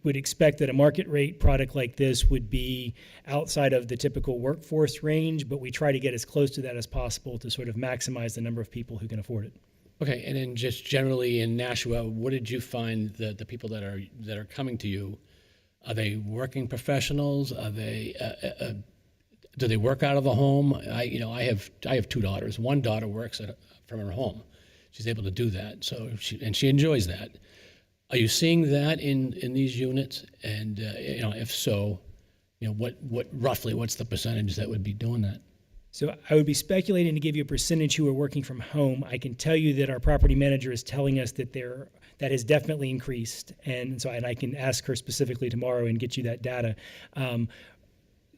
would expect that a market rate product like this would be outside of the typical workforce range, but we try to get as close to that as possible to sort of maximize the number of people who can afford it. Okay, and then just generally in Nashua, what did you find the people that are coming to you? Are they working professionals? Are they do they work out of the home? I have 2 daughters. One daughter works from her home. She's able to do that, so she enjoys that. Are you seeing that in these units? And if so, what roughly what's the percentage that would be doing that? So I would be speculating to give you a percentage who are working from home. I can tell you that our property manager is telling us that that has definitely increased, and I can ask her specifically tomorrow and get you that data.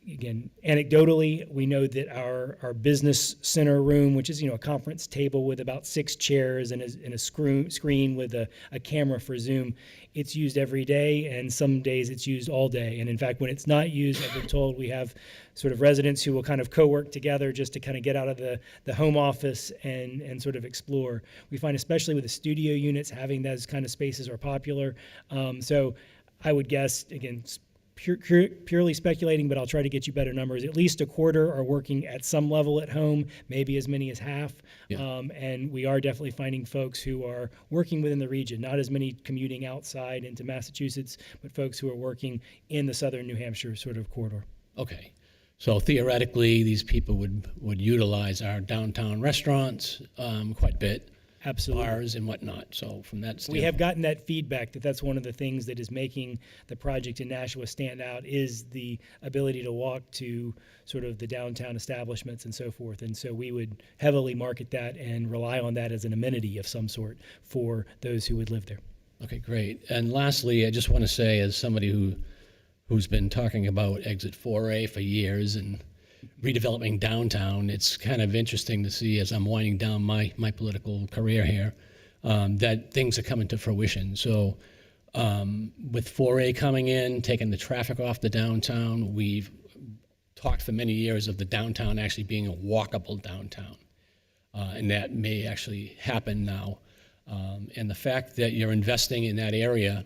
Again, anecdotally, we know that our business center room, which is a conference table with about 6 chairs and a screen with a camera for Zoom, it's used every day, and some days it's used all day. And in fact, when it's not used, I've been told we have sort of residents who will kind of co-work together just to kind of get out of the home office and sort of explore. We find, especially with the studio units, having those kind of spaces are popular. So I would guess, again, purely speculating, but I'll try to get you better numbers. At least a quarter are working at some level at home, maybe as many as half. Yeah. And we are definitely finding folks who are working within the region, not as many commuting outside into Massachusetts, but folks who are working in the southern New Hampshire sort of corridor. Okay. So theoretically, these people would utilize our downtown restaurants quite a bit. Absolutely. Bars and whatnot. So from that standpoint, We have gotten that feedback that that's one of the things that is making the project in Nashua stand out, is the ability to walk to sort of the downtown establishments and so forth. And so we would heavily market that and rely on that as an amenity of some sort for those who would live there. Okay, great. And lastly, I just want to say, as somebody who's been talking about Exit 4A for years and redeveloping downtown, it's kind of interesting to see, as I'm winding down my political career here, that things are coming to fruition. So with 4A coming in, taking the traffic off the downtown, we've talked for many years of the downtown actually being a walkable downtown. And that may actually happen now. And the fact that you're investing in that area,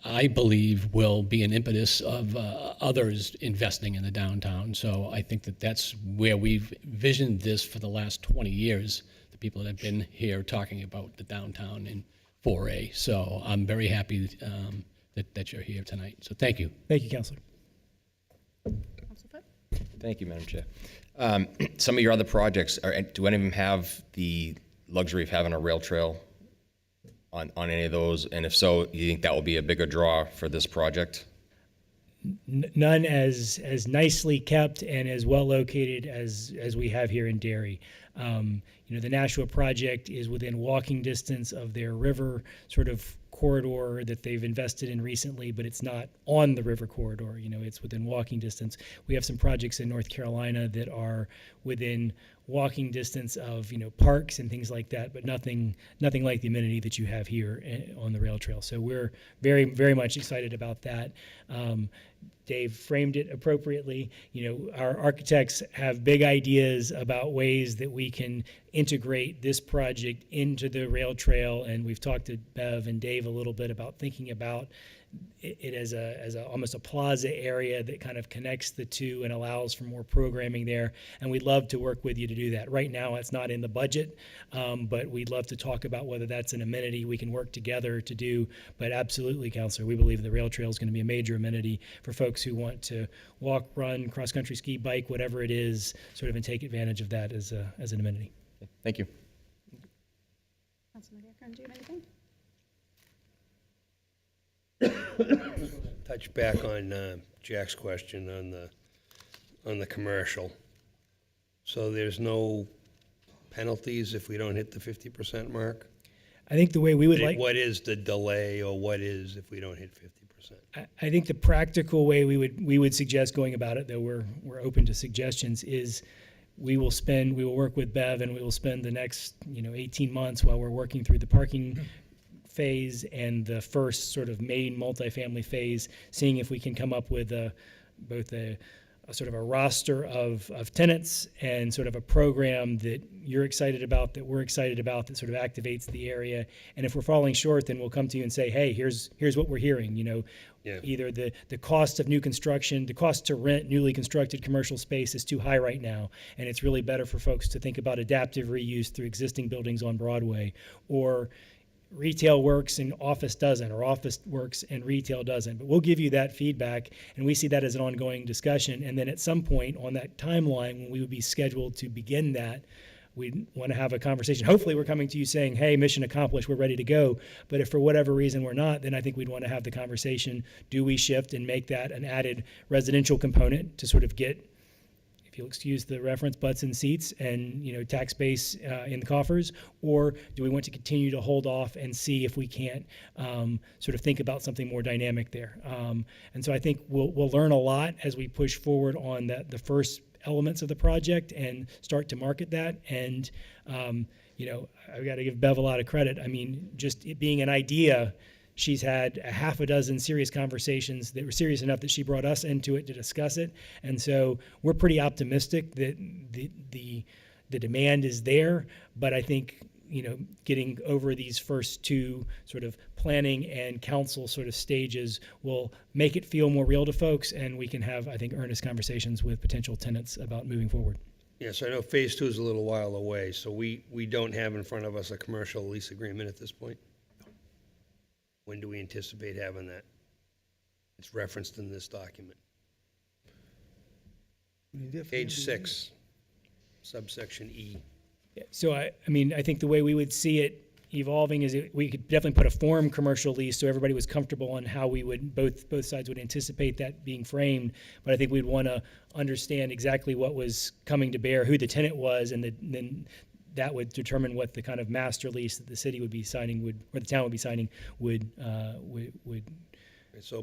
I believe, will be an impetus of others investing in the downtown. So I think that that's where we've visioned this for the last 20 years, the people that have been here talking about the downtown in 4A. So I'm very happy that you're here tonight. So thank you. Thank you, Councilor. Council Foot? Thank you, Madam Chair. Some of your other projects, do any of them have the luxury of having a rail trail on any of those? And if so, you think that will be a bigger draw for this project? None as nicely kept and as well located as we have here in Derry. The Nashua project is within walking distance of their river sort of corridor that they've invested in recently, but it's not on the river corridor. It's within walking distance. We have some projects in North Carolina that are within walking distance of parks and things like that, but nothing like the amenity that you have here on the rail trail. So we're very, very much excited about that. Dave framed it appropriately. Our architects have big ideas about ways that we can integrate this project into the rail trail, and we've talked to Bev and Dave a little bit about thinking about it as almost a plaza area that kind of connects the two and allows for more programming there. And we'd love to work with you to do that. Right now, it's not in the budget, but we'd love to talk about whether that's an amenity we can work together to do. But absolutely, Councilor, we believe the rail trail is going to be a major amenity for folks who want to walk, run, cross-country ski, bike, whatever it is, sort of, and take advantage of that as an amenity. Thank you. Councilman Gaffron, do you have anything? Touch back on Jack's question on the commercial. So there's no penalties if we don't hit the 50% mark? I think the way we would like... What is the delay, or what is if we don't hit 50%? I think the practical way we would suggest going about it, though we're open to suggestions, is we will work with Bev, and we will spend the next 18 months while we're working through the parking phase and the first sort of main multifamily phase, seeing if we can come up with both a sort of a roster of tenants and sort of a program that you're excited about, that we're excited about, that sort of activates the area. And if we're falling short, then we'll come to you and say, hey, here's what we're hearing. Either the cost of new construction, the cost to rent newly constructed commercial space is too high right now, and it's really better for folks to think about adaptive reuse through existing buildings on Broadway, or retail works and office doesn't, or office works and retail doesn't. But we'll give you that feedback, and we see that as an ongoing discussion. And then at some point on that timeline, when we would be scheduled to begin that, we'd want to have a conversation. Hopefully we're coming to you saying, hey, mission accomplished, we're ready to go. But if for whatever reason we're not, then I think we'd want to have the conversation. Do we shift and make that an added residential component to sort of get, if you'll excuse the reference, butts in seats and, tax base in the coffers? Or do we want to continue to hold off and see if we can't sort of think about something more dynamic there? And so I think we'll learn a lot as we push forward on the first elements of the project and start to market that. And, I've got to give Bev a lot of credit. I mean, just it being an idea, she's had a half a dozen serious conversations that were serious enough that she brought us into it to discuss it. And so we're pretty optimistic that the demand is there. But I think, getting over these first two sort of planning and council sort of stages will make it feel more real to folks. And we can have, I think, earnest conversations with potential tenants about moving forward. Yes, I know phase 2 is a little while away, so we don't have in front of us a commercial lease agreement at this point. When do we anticipate having that? It's referenced in this document. Page 6, subsection E. Yeah, so I think the way we would see it evolving is we could definitely put a form commercial lease so everybody was comfortable on how we would, both sides would anticipate that being framed. But I think we'd want to understand exactly what was coming to bear, who the tenant was, and then that would determine what the kind of master lease that the city would be signing or the town would be signing would. So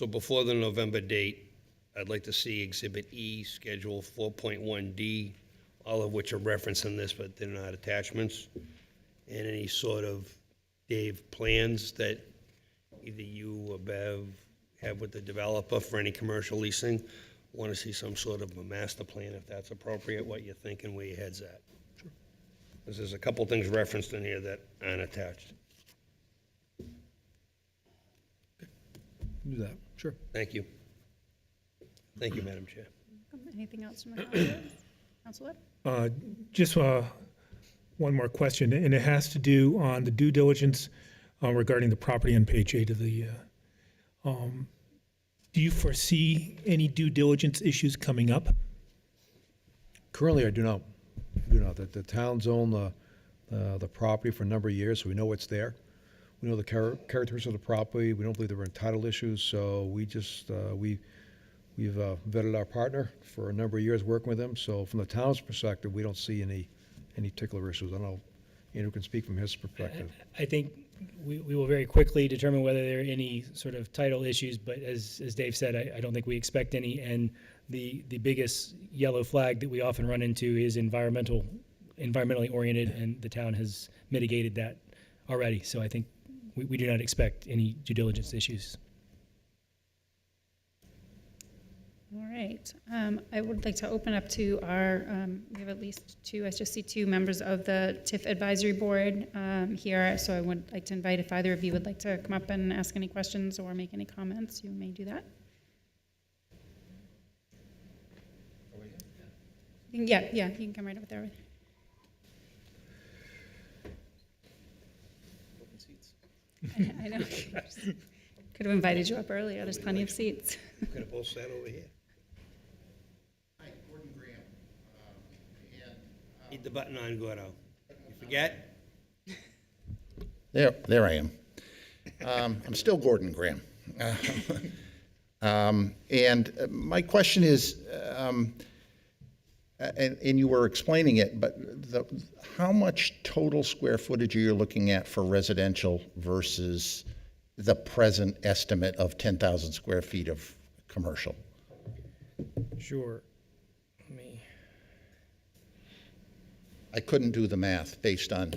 before the November date, I'd like to see Exhibit E, Schedule 4.1D, all of which are referenced in this, but they're not attachments. And any sort of, Dave, plans that either you or Bev have with the developer for any commercial leasing. Want to see some sort of a master plan, if that's appropriate, what you're thinking, where your head's at. Sure. Because there's a couple things referenced in here that aren't attached. Do that, sure. Thank you. Thank you, Madam Chair. Anything else from the council? Council Webb? Just one more question, and it has to do on the due diligence regarding the property on page 8 of the. Do you foresee any due diligence issues coming up? Currently, I do not. The town's owned the property for a number of years, so we know it's there. We know the characteristics of the property. We don't believe there were entitled issues, so we just we've vetted our partner for a number of years working with them. So from the town's perspective, we don't see any particular issues. I don't know, Andrew can speak from his perspective. I think we will very quickly determine whether there are any sort of title issues, but as Dave said, I don't think we expect any. And the biggest yellow flag that we often run into is environmentally oriented, and the town has mitigated that already. So I think we do not expect any due diligence issues. All right. I would like to open up to our, we have at least two, I just see two members of the TIF Advisory Board here. So I would like to invite, if either of you would like to come up and ask any questions or make any comments, you may do that. Yeah, you can come right over there. I know. Could have invited you up earlier. There's plenty of seats. Could have both sat over here. Hi, Gordon Graham. Hit the button on, Gordo. You forget? There I am. I'm still Gordon Graham. And my question is, and you were explaining it, but how much total square footage are you looking at for residential versus the present estimate of 10,000 square feet of commercial? Sure. I couldn't do the math based on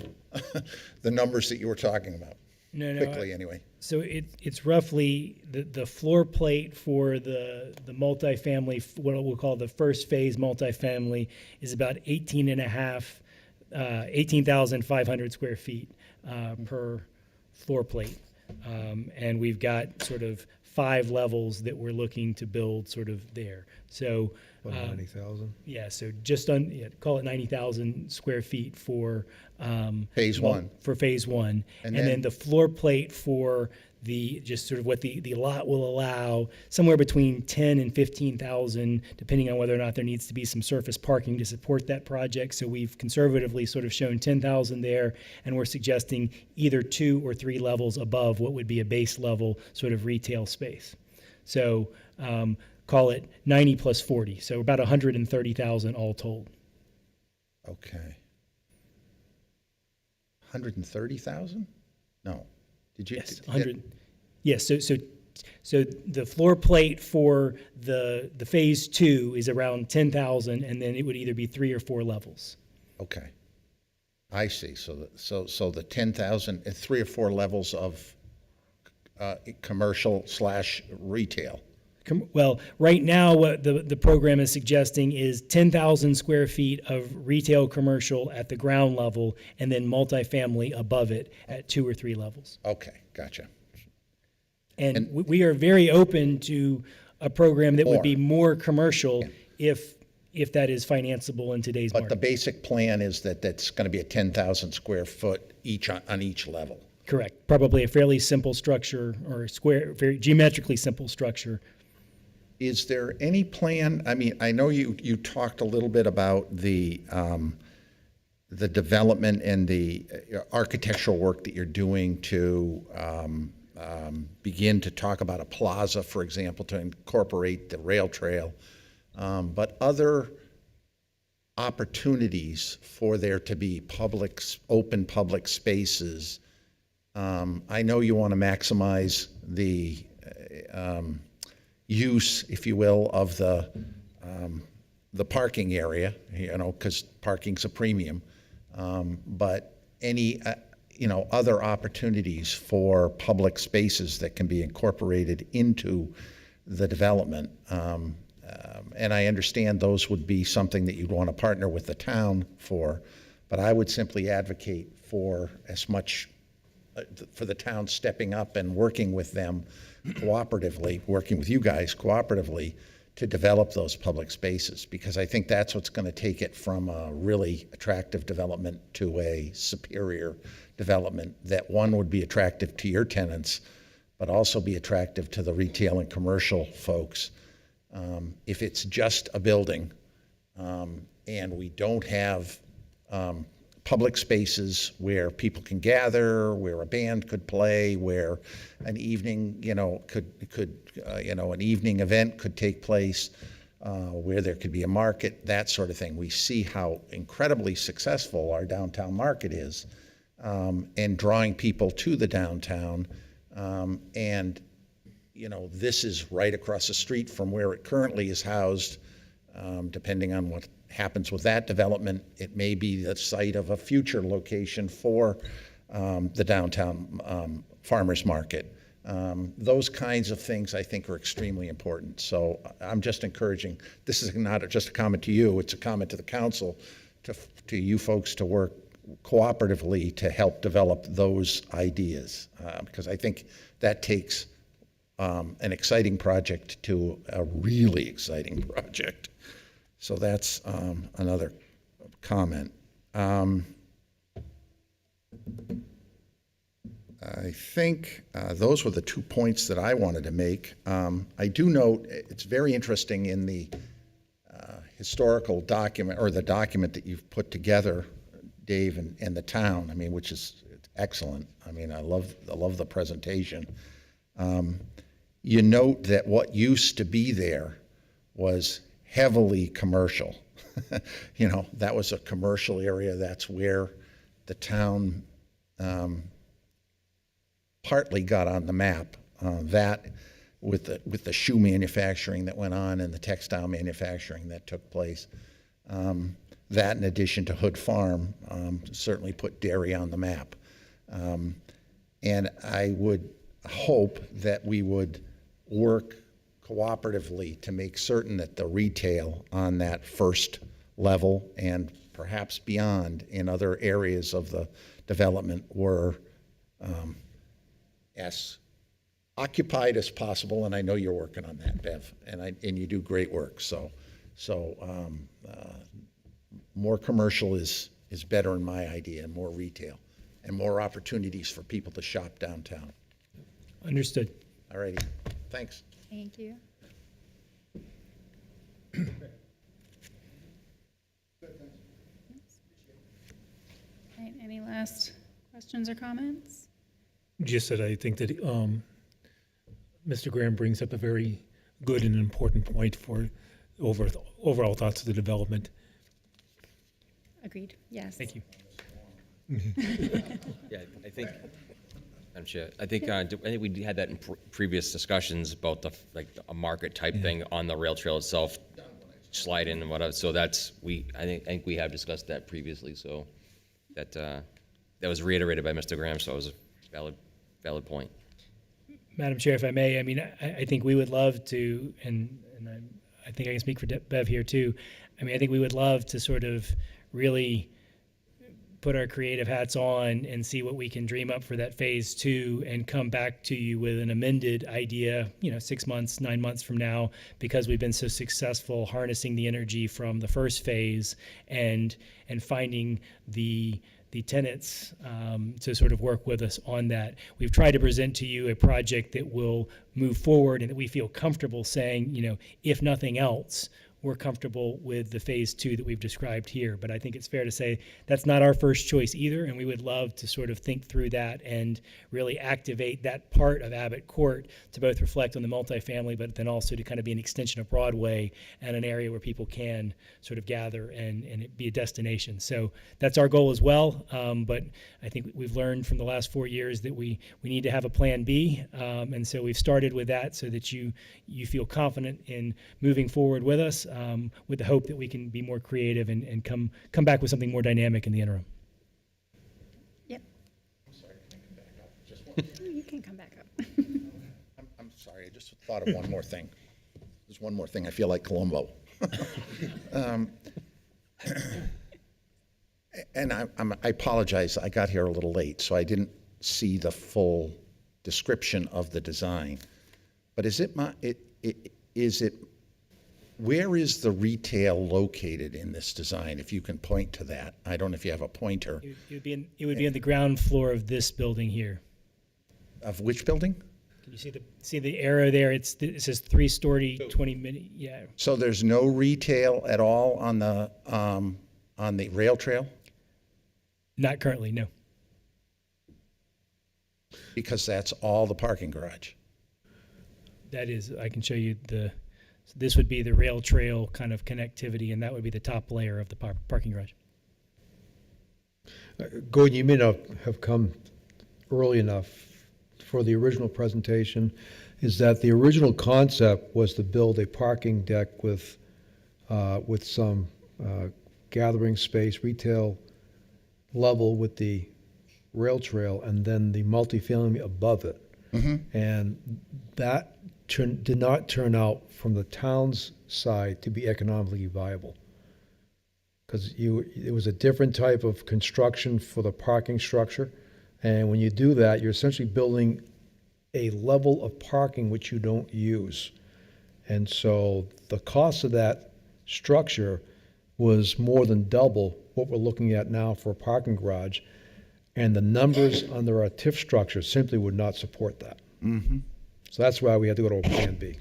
the numbers that you were talking about. No, Quickly, anyway. So it's roughly the floor plate for the multifamily, what we'll call the first phase multifamily, is about 18,500 square feet per floor plate. And we've got sort of 5 levels that we're looking to build sort of there. So 90,000. yeah, so call it 90,000 square feet for Phase one. For phase one, And and then then the floor plate for the just sort of what the lot will allow, somewhere between 10 and 15,000, depending on whether or not there needs to be some surface parking to support that project. So we've conservatively sort of shown 10,000 there, and we're suggesting either 2 or 3 levels above what would be a base level sort of retail space. So call it 90 plus 40, so about 130,000 all told. Okay. 130,000? No. Did you? Yes, 100. Yes, so the floor plate for the phase 2 is around 10,000, and then it would either be 3 or 4 levels. Okay. I see. So the 10,000, 3 or 4 levels of commercial / retail. Well, right now, what the program is suggesting is 10,000 square feet of retail commercial at the ground level, and then multifamily above it at 2 or 3 levels. Okay, gotcha. And we are very open to a program that would be more commercial if that is financeable in today's But the market. basic plan is that that's going to be a 10,000 square foot each on each level. Correct. Probably a fairly simple structure, or very geometrically simple structure. Is there any plan, I mean, I know you talked a little bit about the development and the architectural work that you're doing to begin to talk about a plaza, for example, to incorporate the rail trail, but other opportunities for there to be open public spaces. I know you want to maximize the use, if you will, of the parking area, because parking's a premium. But any, other opportunities for public spaces that can be incorporated into the development. And I understand those would be something that you'd want to partner with the town for, but I would simply advocate for as much, for the town stepping up and working with them cooperatively, working with you guys cooperatively to develop those public spaces, because I think that's what's going to take it from a really attractive development to a superior development, that one would be attractive to your tenants, but also be attractive to the retail and commercial folks. If it's just a building and we don't have public spaces where people can gather, where a band could play, where an evening, an evening event could take place, where there could be a market, that sort of thing. We see how incredibly successful our downtown market is, and drawing people to the downtown. This is right across the street from where it currently is housed. Depending on what happens with that development, it may be the site of a future location for the downtown farmers market. Those kinds of things I think are extremely important. So I'm just encouraging, this is not just a comment to you, it's a comment to the council, to you folks to work cooperatively to help develop those ideas, because I think that takes an exciting project to a really exciting project. So that's another comment. I think those were the 2 points that I wanted to make. I do note it's very interesting in the historical document, or the document that you've put together, Dave, and the town, which is excellent. I love the presentation. You note that what used to be there was heavily commercial. That was a commercial area. That's where the town partly got on the map. That with the shoe manufacturing that went on and the textile manufacturing that took place. That, in addition to Hood Farm, certainly put dairy on the map. And I would hope that we would work cooperatively to make certain that the retail on that first level and perhaps beyond in other areas of the development were as occupied as possible. And I know you're working on that, Bev, and you do great work. So more commercial is better in my idea, and more retail, and more opportunities for people to shop downtown. Understood. All righty, thanks. Thank you. Right, any last questions or comments? Just that I think that Mr. Graham brings up a very good and important point for overall thoughts of the development. Agreed, yes. Thank you. Yeah, I think, Madam Chair, I think we had that in previous discussions about like a market type thing on the rail trail itself, slide in and whatever. So that's, I think we have discussed that previously, so that was reiterated by Mr. Graham, so it was a valid point. Madam Chair, if I may, I mean, I think we would love to, and I think I can speak for Bev here too. I mean, I think we would love to sort of really put our creative hats on and see what we can dream up for that phase 2 and come back to you with an amended idea, 6 months, 9 months from now, because we've been so successful harnessing the energy from the first phase and finding the tenants to sort of work with us on that. We've tried to present to you a project that will move forward and that we feel comfortable saying, if nothing else, we're comfortable with the phase 2 that we've described here. But I think it's fair to say that's not our first choice either, and we would love to sort of think through that and really activate that part of Abbott Court to both reflect on the multifamily, but then also to kind of be an extension of Broadway and an area where people can sort of gather and it be a destination. So that's our goal as well, but I think we've learned from the last 4 years that we need to have a plan B, and so we've started with that so that you feel confident in moving forward with us, with the hope that we can be more creative and come back with something more dynamic in the interim. Yep. I'm sorry, can I come back up? Just one. You can come back up. I'm sorry, I just thought of one more thing. There's one more thing. I feel like Columbo. And I apologize, I got here a little late, so I didn't see the full description of the design. But where is the retail located in this design, if you can point to that? I don't know if you have a pointer. It would be on the ground floor of this building here. Of which building? Can you see the arrow there? It says 3-story, 20-minute. Yeah. So there's no retail at all on the rail trail? Not currently, no. Because that's all the parking garage. That is, I can show you this would be the rail trail kind of connectivity, and that would be the top layer of the parking garage. Gordon, you may not have come early enough for the original presentation, is that the original concept was to build a parking deck with some gathering space, retail level with the rail trail, and then the multifamily above it. Mm-hmm. And that did not turn out from the town's side to be economically viable, because it was a different type of construction for the parking structure, and when you do that, you're essentially building a level of parking which you don't use, and so the cost of that structure was more than double what we're looking at now for a parking garage, and the numbers under our TIF structure simply would not support that. Mm-hmm. So that's why we had to go to a plan B.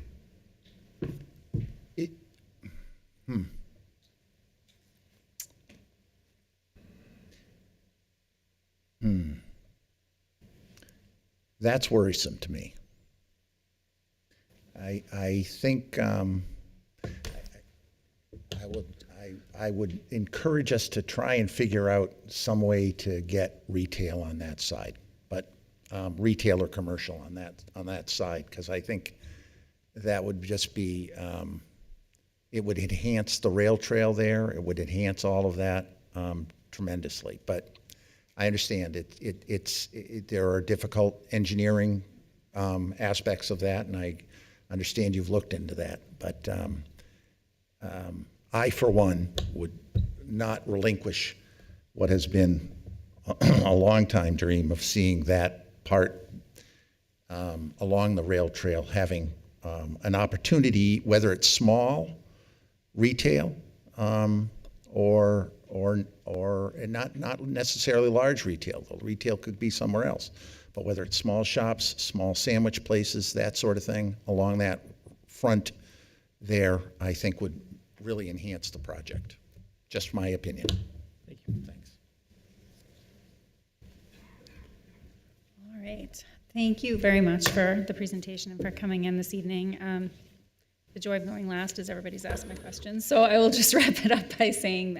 That's worrisome to me. I think I would encourage us to try and figure out some way to get retail on that side, but retail or commercial on that side, because I think that would just be, it would enhance the rail trail there. It would enhance all of that tremendously. But I understand there are difficult engineering aspects of that, and I understand you've looked into that. But I, for one, would not relinquish what has been a long time dream of seeing that part along the rail trail having an opportunity, whether it's small retail or not necessarily large retail. The retail could be somewhere else, but whether it's small shops, small sandwich places, that sort of thing along that front there, I think would really enhance the project. Just my opinion. Thank you. Thanks. All right. Thank you very much for the presentation and for coming in this evening. The joy of going last is everybody's asked my questions, so I will just wrap it up by saying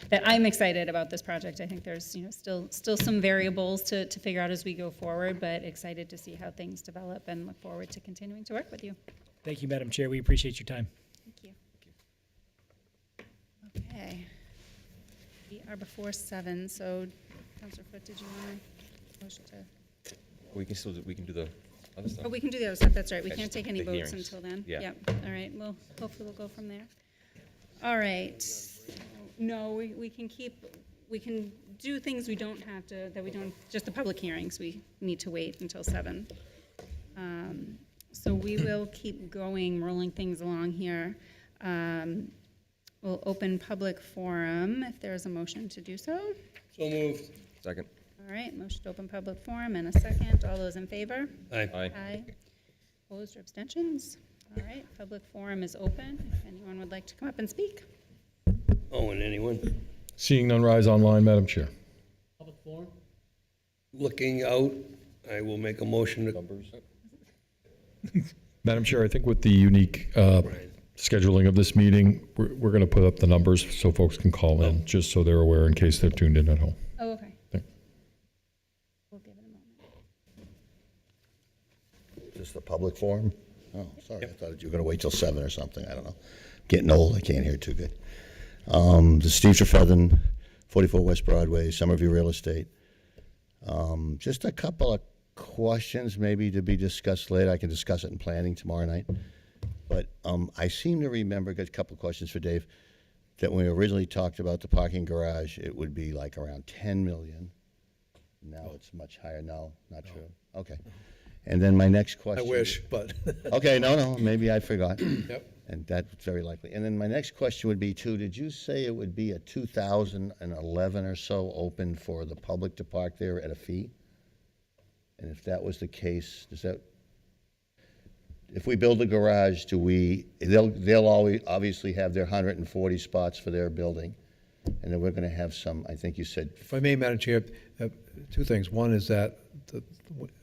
that I'm excited about this project. I think there's still some variables to figure out as we go forward, but excited to see how things develop and look forward to continuing to work with you. Thank you, Madam Chair. We appreciate your time. Thank you. Okay. We are before 7, so Councilor Foote, did you want to motion to? We can do the other stuff. Oh, we can do the other stuff, that's right. We Yeah, can't just take any the votes hearings. until then. Yeah. Yep, all right, well, hopefully we'll go from there. All right. No, we can do things we don't have to, just the public hearings, we need to wait until 7. So we will keep going, rolling things along here. We'll open public forum if there is a motion to do so. So moved. Second. All right, motion to open public forum in a second. All those in favor? Aye. Aye. Aye. Opposed or abstentions? All right, public forum is open. If anyone would like to come up and speak. Oh, and anyone Seeing none, rise online, Madam Chair. Public forum? looking out, I will make a motion to. Madam Chair, I think with the unique scheduling of this meeting, we're going to put up the numbers so folks can call in, just so they're aware in case they're tuned in at home. Oh, okay. Thank- We'll give it a moment. Just the public forum? Oh, sorry, I thought you were gonna wait till 7 or something, I don't know. Getting old, I can't hear too good. This is Steve Trefethan, 44 West Broadway, Summerview Real Estate. Just a couple of questions maybe to be discussed later. I can discuss it in planning tomorrow night. But I seem to remember, got a couple of questions for Dave, that when we originally talked about the parking garage, it would be like around 10 million. Now it's much higher. No, not true. Okay. And then my next I question. wish, but, Okay, no, maybe I forgot. yep. And that's very likely. And then my next question would be too, did you say it would be a 2011 or so open for the public to park there at a fee? And if that was the case, does that, if we build a garage, they'll always obviously have their 140 spots for their building. And then we're going to have some, I think you said, If I may, Madam Chair, two things. One is that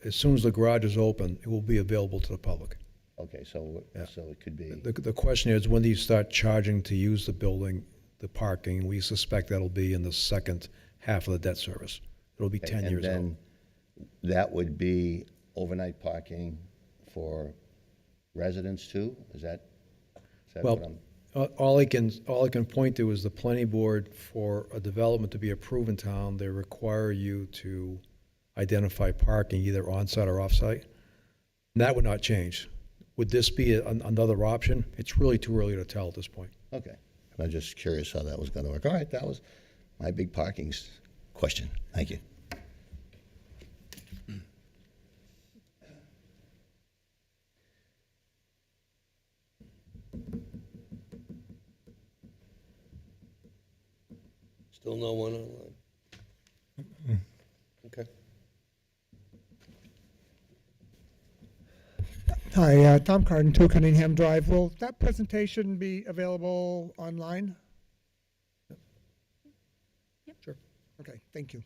as soon as the garage is open, it will be available to the public. okay, so it could be, The question is, when do you start charging to use the building, the parking? We suspect that'll be in the second half of the debt service. It'll be 10 and years out. then that would be overnight parking for residents too? Is that what I'm? Well, all I can point to is the planning board for a development to be approved in town, they require you to identify parking either on-site or off-site. And that would not change. Would this be another option? It's really too early to tell at this point. Okay. I'm just curious how that was going to work. All right, that was my big parking question. Thank you. Still no one online? Okay. Hi, Tom Carden, 2 Cunningham Drive. Will that presentation be available online? Sure. Okay, thank you.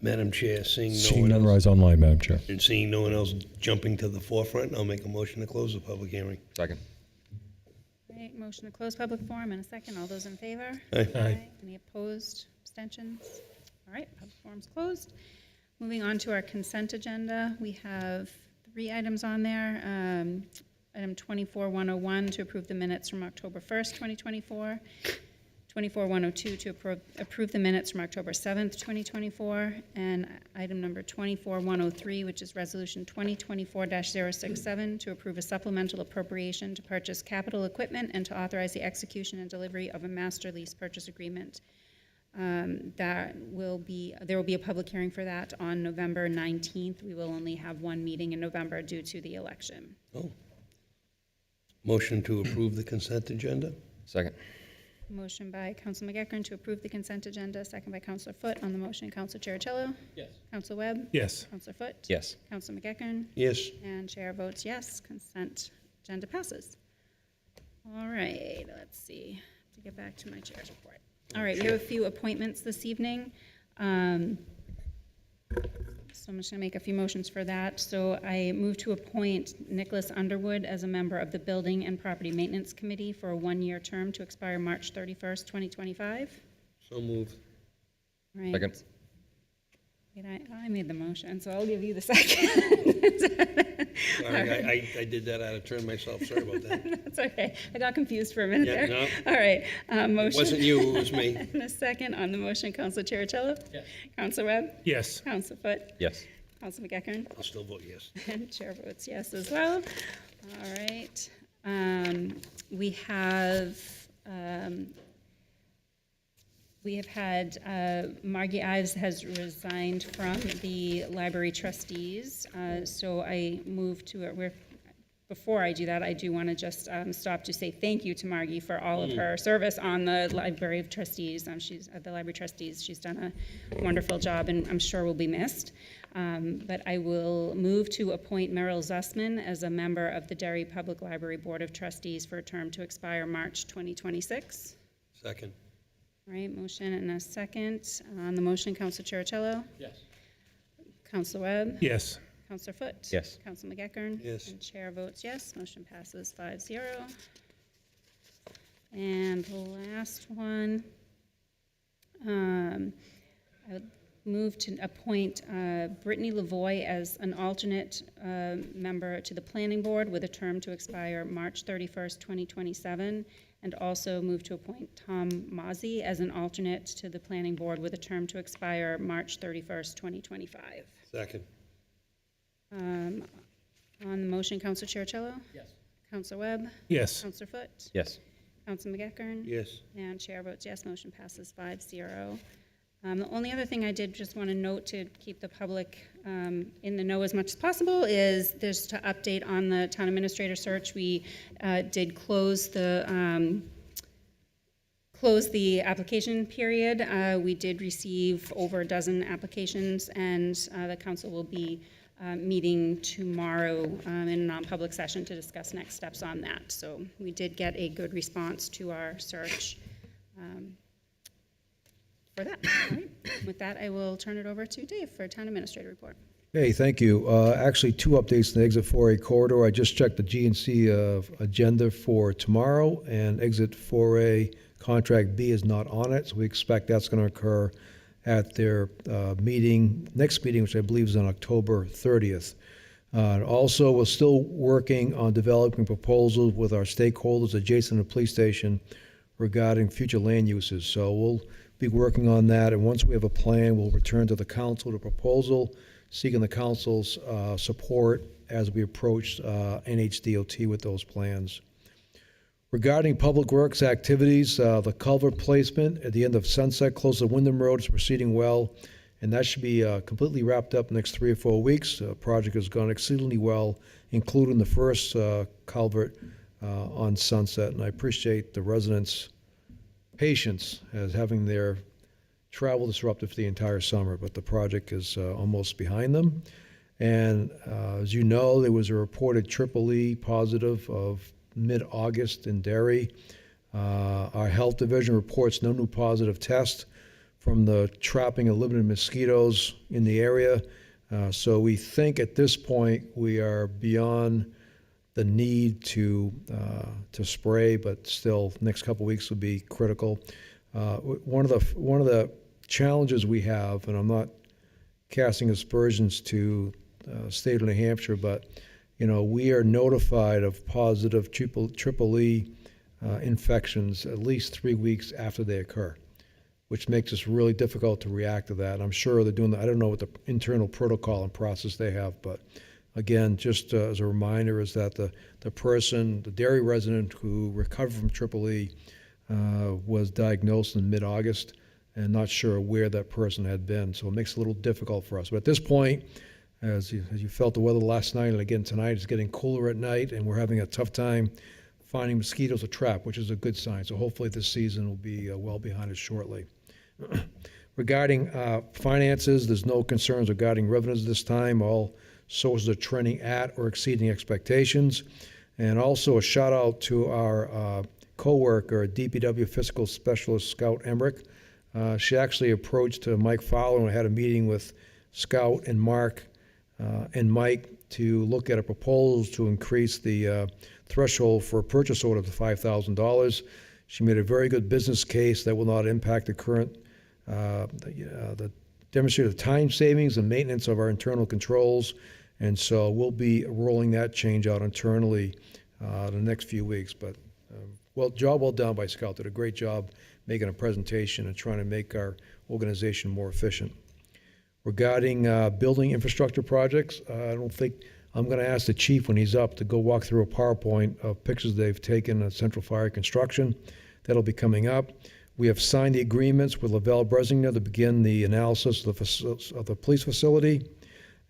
Madam Chair, seeing Seeing no none, one else, rise online, Madam Chair. and seeing no one else jumping to the forefront, I'll make a motion to close the public hearing. Second. All right, motion to close public forum in a second. All those in favor? Aye. Any opposed, abstentions? All right, public forum's closed. Moving on to our consent agenda, we have 3 items on there. Item 24-101 to approve the minutes from October 1st, 2024. 24-102 to approve the minutes from October 7th, 2024. And item number 24-103, which is resolution 2024-067 to approve a supplemental appropriation to purchase capital equipment and to authorize the execution and delivery of a master lease purchase agreement. There will be a public hearing for that on November 19th. We will only have one meeting in November due to the election. Oh. Motion to approve the consent agenda? Second. Motion by Council McEachern to approve the consent agenda, second by Councilor Foote. On the motion, Councilor Cherichello? Yes. Councilor Webb? Yes. Councilor Foote? Yes. Councilor McEachern? Yes. And chair votes yes. Consent agenda passes. All right, let's see. To get back to my chair's report. All right, we have a few appointments this evening. So I'm just going to make a few motions for that. So I move to appoint Nicholas Underwood as a member of the Building and Property Maintenance Committee for a one-year term to expire March 31st, 2025. So moved. Right. Second. Wait, I made the motion, so I'll give you the second. Sorry, I did that out of turn myself. Sorry about that. That's okay. I got confused for a minute Yeah, there. no. All right. Motion. It wasn't you, it was me. And a second on the motion, Councilor Cherichello? Yes. Councilor Webb? Yes. Councilor Foot? Yes. Councilor McEachern? I'll still vote yes. And chair votes yes as well. All right. We have had, Margie Ives has resigned from the library trustees. So I move to, before I do that, I do want to just stop to say thank you to Margie for all of her service on the library of trustees. She's at the library trustees. She's done a wonderful job and I'm sure will be missed. But I will move to appoint Merrill Zussman as a member of the Derry Public Library Board of Trustees for a term to expire March 2026. Second. All right, motion and a second. On the motion, Councilor Cherichello? Yes. Councilor Webb? Yes. Councilor Foot? Yes. Councilor McEachern? Yes. And chair votes yes. Motion passes 5-0. And the last one, I would move to appoint Brittany Lavoy as an alternate member to the Planning Board with a term to expire March 31st, 2027, and also move to appoint Tom Mozzie as an alternate to the Planning Board with a term to expire March 31st, 2025. Second. On the motion, Councilor Cherichello? Yes. Councilor Webb? Yes. Councilor Foot? Yes. Councilor McEachern? Yes. And chair votes yes, motion passes 5-0. The only other thing I did just want to note to keep the public in the know as much as possible is just to update on the town administrator search. We did close the application period. We did receive over a dozen applications, and the council will be meeting tomorrow in a non-public session to discuss next steps on that. So we did get a good response to our search for that. All right. With that, I will turn it over to Dave for town administrator report. Hey, thank you. Actually, two updates in the exit 4A corridor. I just checked the GNC agenda for tomorrow, and exit 4A contract B is not on it, so we expect that's going to occur at their next meeting, which I believe is on October 30th. Also, we're still working on developing proposals with our stakeholders adjacent to the police station regarding future land uses. So we'll be working on that, and once we have a plan, we'll return to the council with a proposal, seeking the council's support as we approach NHDOT with those plans. Regarding public works activities, the culvert placement at the end of Sunset close to Wyndham Road is proceeding well, and that should be completely wrapped up in the next 3 or 4 weeks. The project has gone exceedingly well, including the first culvert on Sunset, and I appreciate the residents' patience as having their travel disrupted for the entire summer, but the project is almost behind them. And as you know, there was a reported EEE positive of mid-August in Derry. Our health division reports no new positive tests from the trapping of limited mosquitoes in the area. So we think at this point we are beyond the need to spray, but still, next couple of weeks will be critical. One of the challenges we have, and I'm not casting aspersions to state of New Hampshire, but we are notified of positive EEE infections at least 3 weeks after they occur, which makes it really difficult to react to that. And I'm sure they're doing that. I don't know what the internal protocol and process they have, but again, just as a reminder, is that the person, the Derry resident who recovered from EEE was diagnosed in mid-August and not sure where that person had been. So it makes it a little difficult for us. But at this point, as you felt the weather last night and again tonight, it's getting cooler at night, and we're having a tough time finding mosquitoes to trap, which is a good sign. So hopefully this season will be well behind us shortly. Regarding finances, there's no concerns regarding revenues this time. All sources are trending at or exceeding expectations. And also a shout out to our co-worker, DPW Fiscal Specialist Scout Emmerich. She actually approached Mike Fowler and had a meeting with Scout and Mark and Mike to look at a proposal to increase the threshold for a purchase order to $5,000. She made a very good business case that will not impact the current, the demonstrated time savings and maintenance of our internal controls. And so we'll be rolling that change out internally the next few weeks. But job well done by Scout. Did a great job making a presentation and trying to make our organization more efficient. Regarding building infrastructure projects, I don't think, I'm going to ask the chief when he's up to go walk through a PowerPoint of pictures they've taken of Central Fire construction. That'll be coming up. We have signed the agreements with Lavelle Bresinger to begin the analysis of the police facility.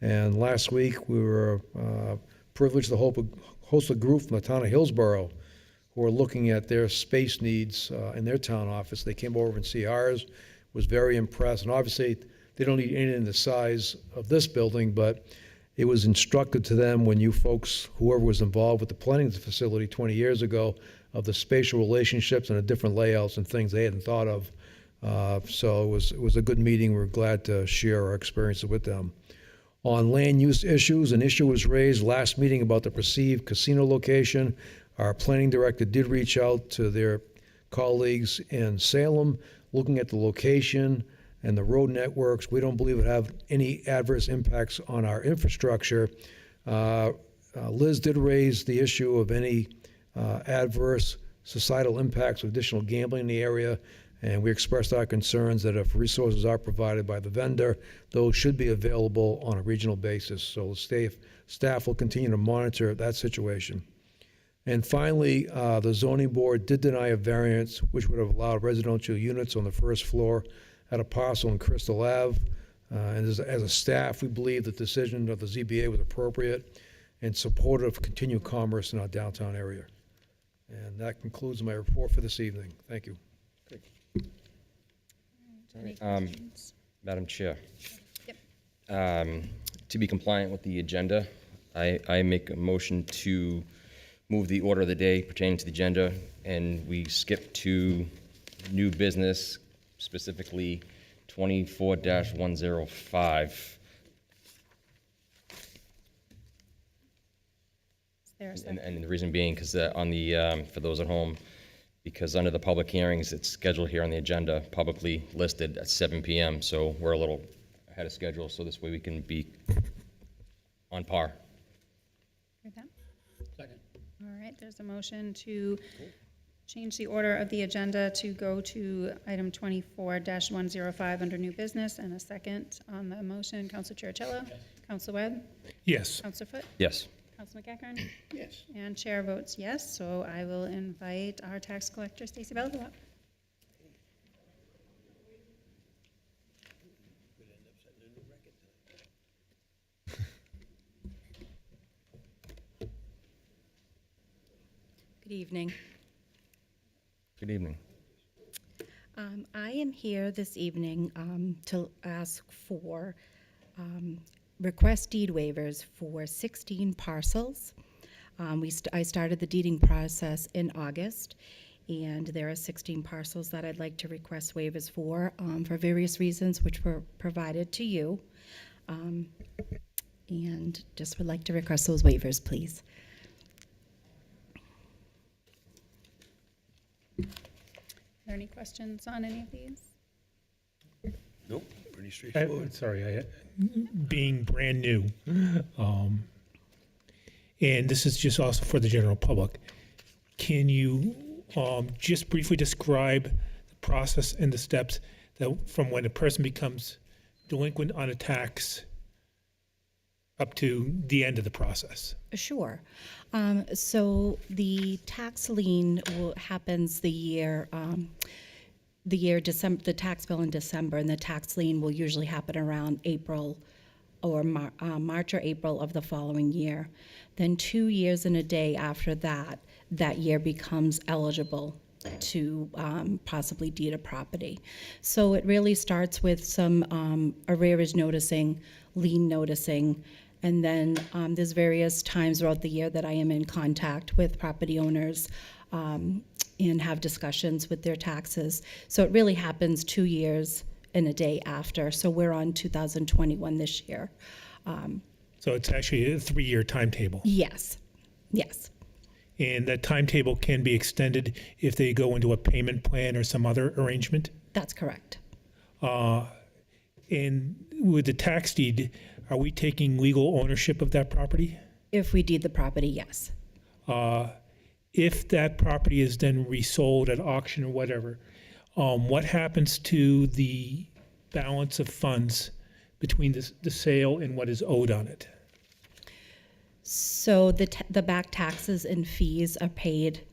And last week, we were privileged to host a group from the town of Hillsborough who are looking at their space needs in their town office. They came over and see ours, was very impressed. And obviously, they don't need anything the size of this building, but it was instructive to them when you folks, whoever was involved with the planning of the facility 20 years ago, of the spatial relationships and the different layouts and things they hadn't thought of. So it was a good meeting. We're glad to share our experiences with them. On land use issues, an issue was raised last meeting about the perceived casino location. Our planning director did reach out to their colleagues in Salem, looking at the location and the road networks. We don't believe it have any adverse impacts on our infrastructure. Liz did raise the issue of any adverse societal impacts of additional gambling in the area, and we expressed our concerns that if resources are provided by the vendor, those should be available on a regional basis. So staff will continue to monitor that situation. And finally, the zoning board did deny a variance which would have allowed residential units on the first floor at a parcel in Crystal Ave. And as a staff, we believe the decision of the ZBA was appropriate and supportive of continued commerce in our downtown area. And that concludes my report for this evening. Thank you. Madam Chair. Yep. To be compliant with the agenda, I make a motion to move the order of the day pertaining to the agenda, and we skip to new business, specifically 24-105. Is there a second? And the reason being, because on the, for those at home, because under the public hearings, it's scheduled here on the agenda, publicly listed at 7 p.m., so we're a little ahead of schedule, so this way we can be on par. Heard that? Second. All right, there's a motion to change the order of the agenda to go to item 24-105 under new business, and a second on the motion. Councilor Chiricello? Yes. Councilor Webb? Yes. Councilor Foote? Yes. Councilor McEachern? Yes. And chair votes yes, so I will invite our tax collector, Stacey Belleville, up. Good evening. Good evening. I am here this evening to ask for request deed waivers for 16 parcels. I started the deeding process in August, and there are 16 parcels that I'd like to request waivers for various reasons which were provided to you. And just would like to request those waivers, please. Are there any questions on any of these? Nope, pretty straightforward. Being brand new, and this is just also for the general public, can you just briefly describe the process and the steps that from when a person becomes delinquent on a tax up to the end of the process? Sure. So the tax lien happens the tax bill in December, and the tax lien will usually happen around April or March or April of the following year. Then 2 years and a day after that, that year becomes eligible to possibly deed a property. So it really starts with some arrearage noticing, lien noticing, and then there's various times throughout the year that I am in contact with property owners and have discussions with their taxes. So it really happens 2 years in a day after. So we're on 2021 this year. So it's actually a 3-year timetable. Yes, yes. And that timetable can be extended if they go into a payment plan or some other arrangement? That's correct. And with the tax deed, are we taking legal ownership of that property? If we deed the property, yes. If that property is then resold at auction or whatever, what happens to the balance of funds between the sale and what is owed on it? So the back taxes and fees are paid,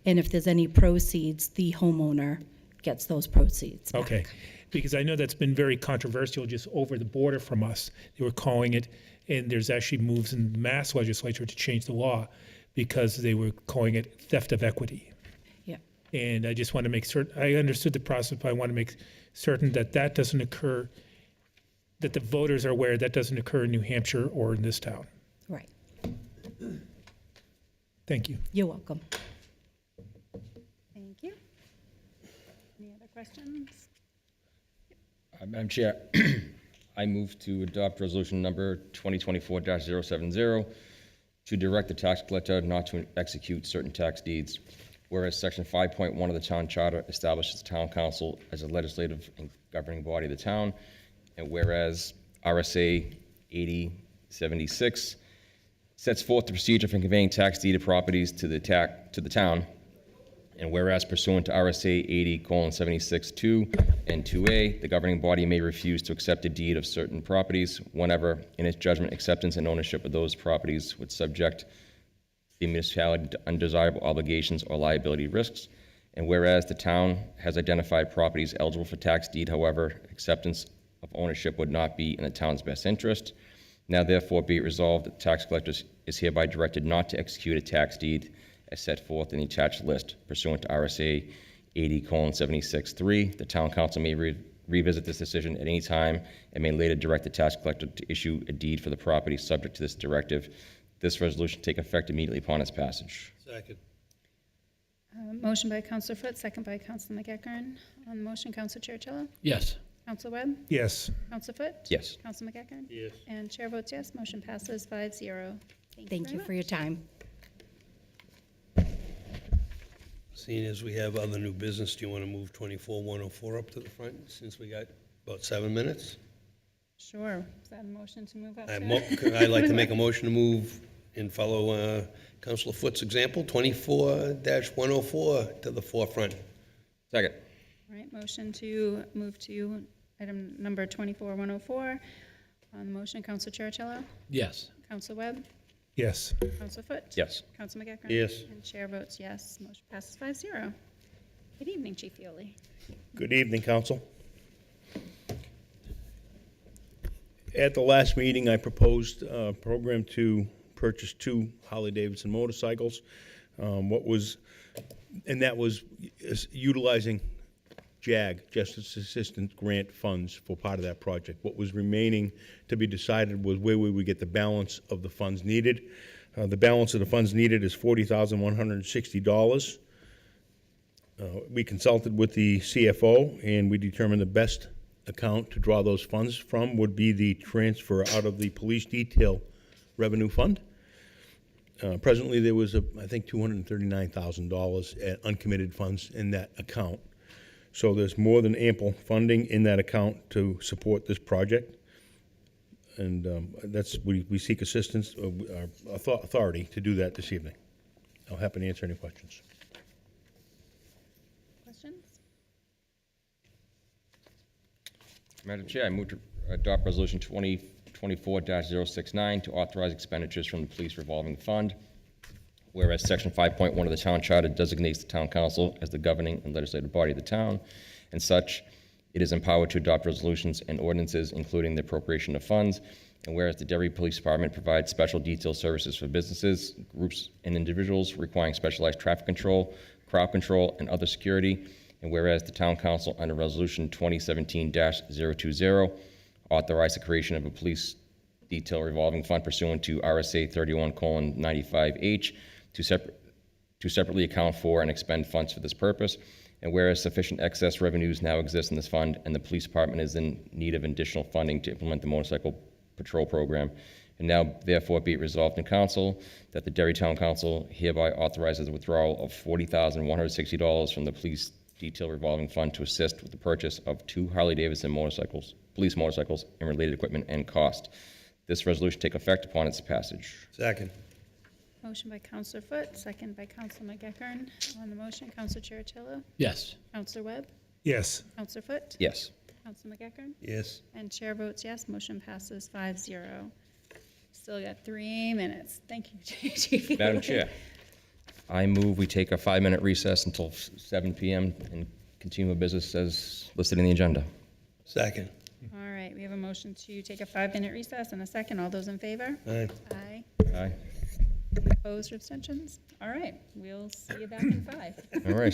and if there's any proceeds, the homeowner gets those proceeds back. Okay, because I know that's been very controversial just over the border from us. They were calling it, and there's actually moves in the Mass legislature to change the law because they were calling it theft of equity. Yeah. And I just want to make certain, I understood the process, but I want to make certain that that doesn't occur, that the voters are aware that doesn't occur in New Hampshire or in this town. Right. Thank you. You're welcome. Thank you. Any other questions? Madam Chair, I move to adopt resolution number 2024-070 to direct the tax collector not to execute certain tax deeds. Whereas Section 5.1 of the Town Charter establishes the Town Council as a legislative and governing body of the town, and whereas RSA 8076 sets forth the procedure for conveying tax deeded properties to the town, and whereas pursuant to RSA 80:76(2) and 2A, the governing body may refuse to accept a deed of certain properties whenever, in its judgment, acceptance and ownership of those properties would subject the municipality to undesirable obligations or liability risks. And whereas the town has identified properties eligible for tax deed, however, acceptance of ownership would not be in the town's best interest. Now therefore be it resolved that the tax collector is hereby directed not to execute a tax deed as set forth in the attached list pursuant to RSA 80:76(3). The town council may revisit this decision at any time and may later direct the tax collector to issue a deed for the property subject to this directive. This resolution take effect immediately upon its passage. Second. Motion by Councilor Foote, second by Councilor McEachern. On the motion, Councilor Chercello? Yes. Councilor Webb? Yes. Councilor Foote? Yes. Councilor McEachern? Yes. And chair votes yes, motion passes 5-0. Thank you for your time. Seeing as we have other new business, do you want to move 24-104 up to the front, since we got about 7 minutes? Sure. Is that a motion to move up? I'd like to make a motion to move and follow Councilor Foote's example, 24-104 to the forefront. Second. All right, motion to move to item number 24-104. On the motion, Councilor Chercello? Yes. Councilor Webb? Yes. Councilor Foote? Yes. Councilor McEachern? Yes. And chair votes yes, motion passes 5-0. Good evening, Chief Yoli. Good evening, Council. At the last meeting, I proposed a program to purchase 2 Harley-Davidson motorcycles. That was utilizing JAG, Justice Assistance Grant funds, for part of that project. What was remaining to be decided was where we would get the balance of the funds needed. The balance of the funds needed is $40,160. We consulted with the CFO, and we determined the best account to draw those funds from would be the transfer out of the police detail revenue fund. Presently, there was, I think, $239,000 at uncommitted funds in that account. So there's more than ample funding in that account to support this project. And we seek assistance, authority to do that this evening. I'll happy to answer any questions. Questions? Madam Chair, I move to adopt resolution 2024-069 to authorize expenditures from the police revolving fund. Whereas Section 5.1 of the Town Charter designates the Town Council as the governing and legislative body of the town, and such, it is empowered to adopt resolutions and ordinances, including the appropriation of funds. And whereas the Derry Police Department provides special detail services for businesses, groups, and individuals requiring specialized traffic control, crowd control, and other security. And whereas the Town Council, under Resolution 2017-020, authorized the creation of a police detail revolving fund pursuant to RSA 31:95H to separately account for and expend funds for this purpose. And whereas sufficient excess revenues now exist in this fund, and the police department is in need of additional funding to implement the motorcycle patrol program, and now therefore be it resolved in council that the Derry Town Council hereby authorizes the withdrawal of $40,160 from the police detail revolving fund to assist with the purchase of 2 Harley-Davidson motorcycles, police motorcycles, and related equipment and cost. This resolution take effect upon its passage. Second. Motion by Counselor Foot, second by Counselor McGeckern. On the motion, Counselor Chiritillo, Yes. Counselor Webb, Yes. Counselor Foot, Yes. Counselor McGeckern, Yes. and chair votes yes. Motion passes 5-0. Still got 3 minutes. Thank you, Chief. Madam Chair, I move we take a 5-minute recess until 7 p.m. and continue with business as listed in the agenda. Second. All right, we have a motion to take a 5-minute recess and a second. All those in favor? Aye. Aye. Aye. Opposed or abstentions? All right, we'll see you back in 5. All right.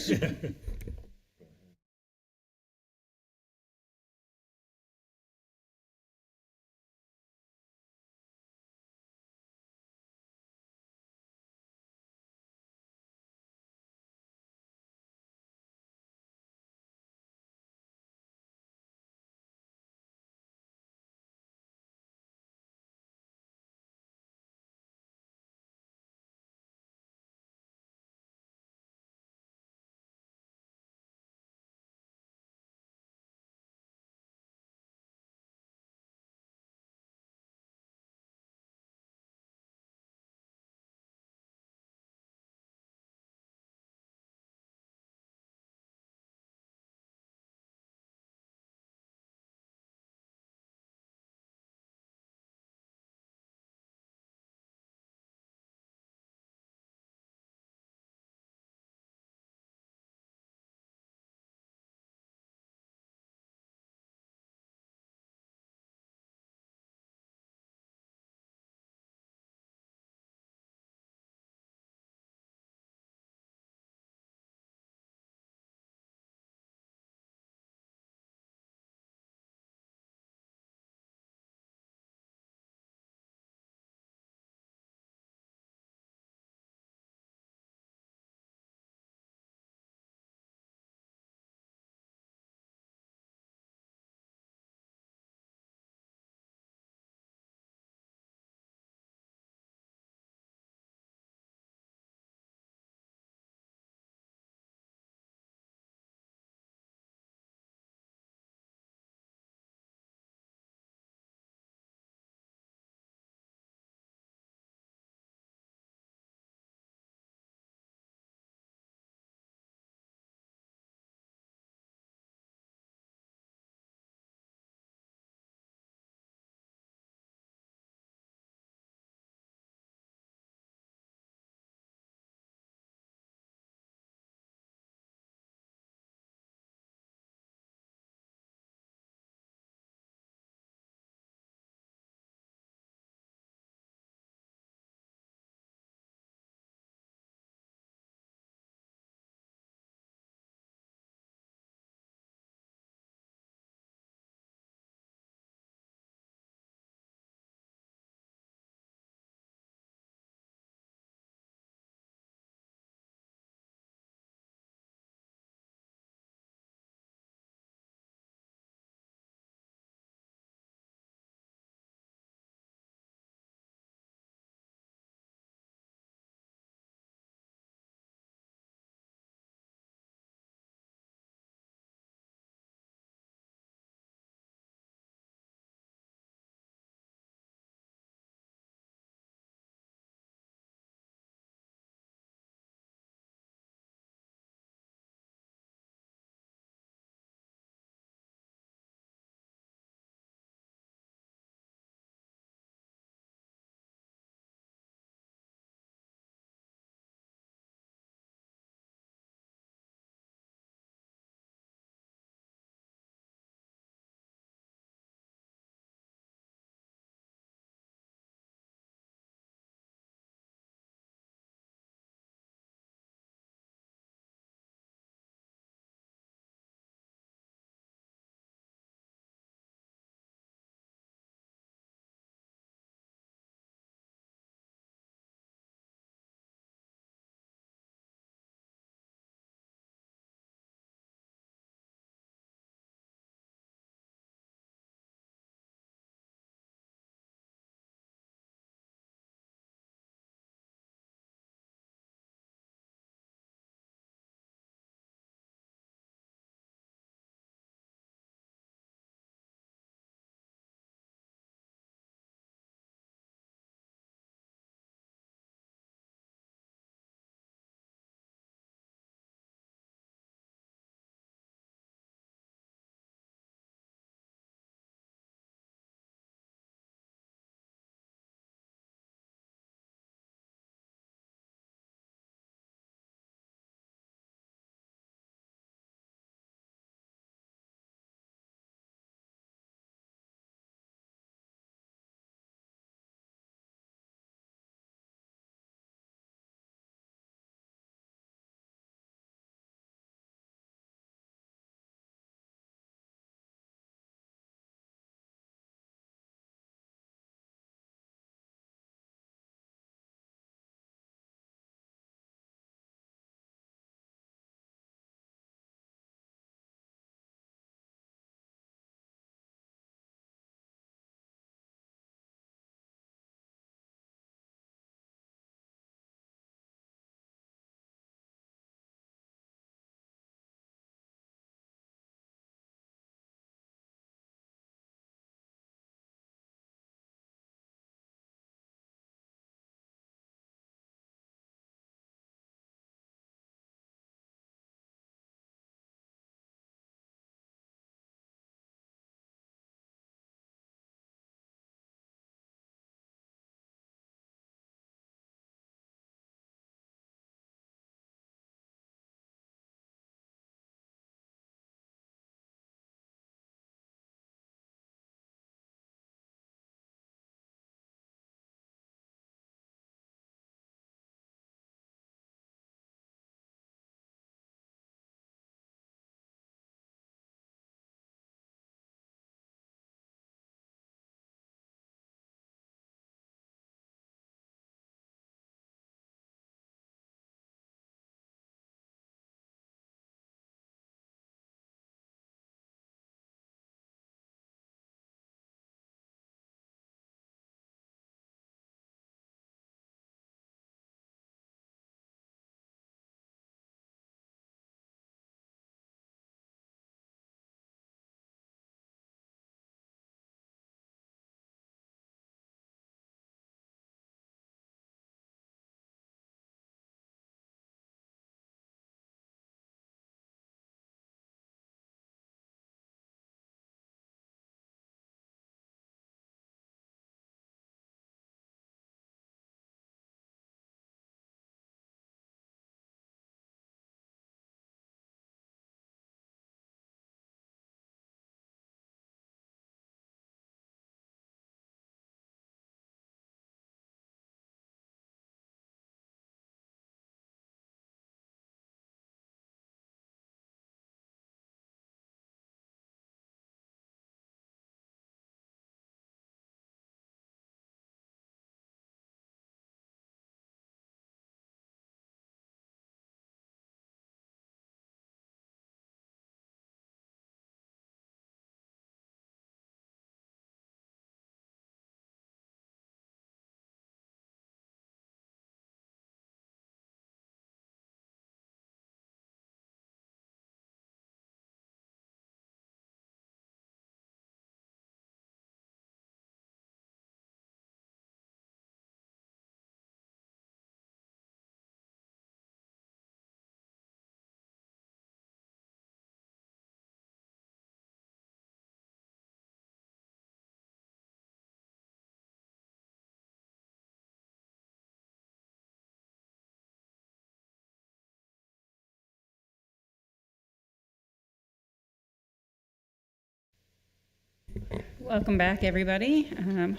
Welcome back, everybody.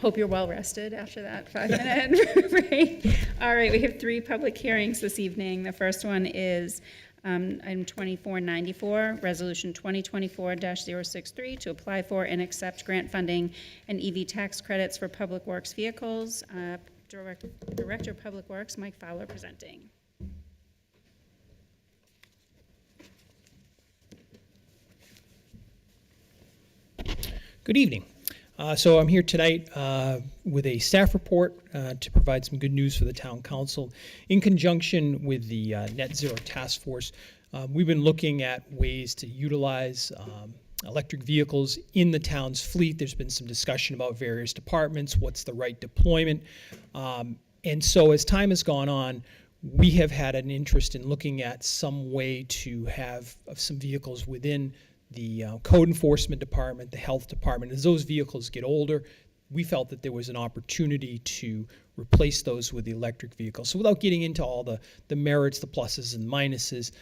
Hope you're well rested after that 5-minute break. All right, we have 3 public hearings this evening. The first one is item 2494, Resolution 2024-063, to apply for and accept grant funding and EV tax credits for public works vehicles. Director of Public Works, Mike Fowler, presenting. Good evening. So I'm here tonight with a staff report to provide some good news for the town council. In conjunction with the Net Zero Task Force, we've been looking at ways to utilize electric vehicles in the town's fleet. There's been some discussion about various departments, what's the right deployment. And so as time has gone on, we have had an interest in looking at some way to have some vehicles within the code enforcement department, the health department. As those vehicles get older, we felt that there was an opportunity to replace those with the electric vehicles. So without getting into all the merits, the pluses and minuses,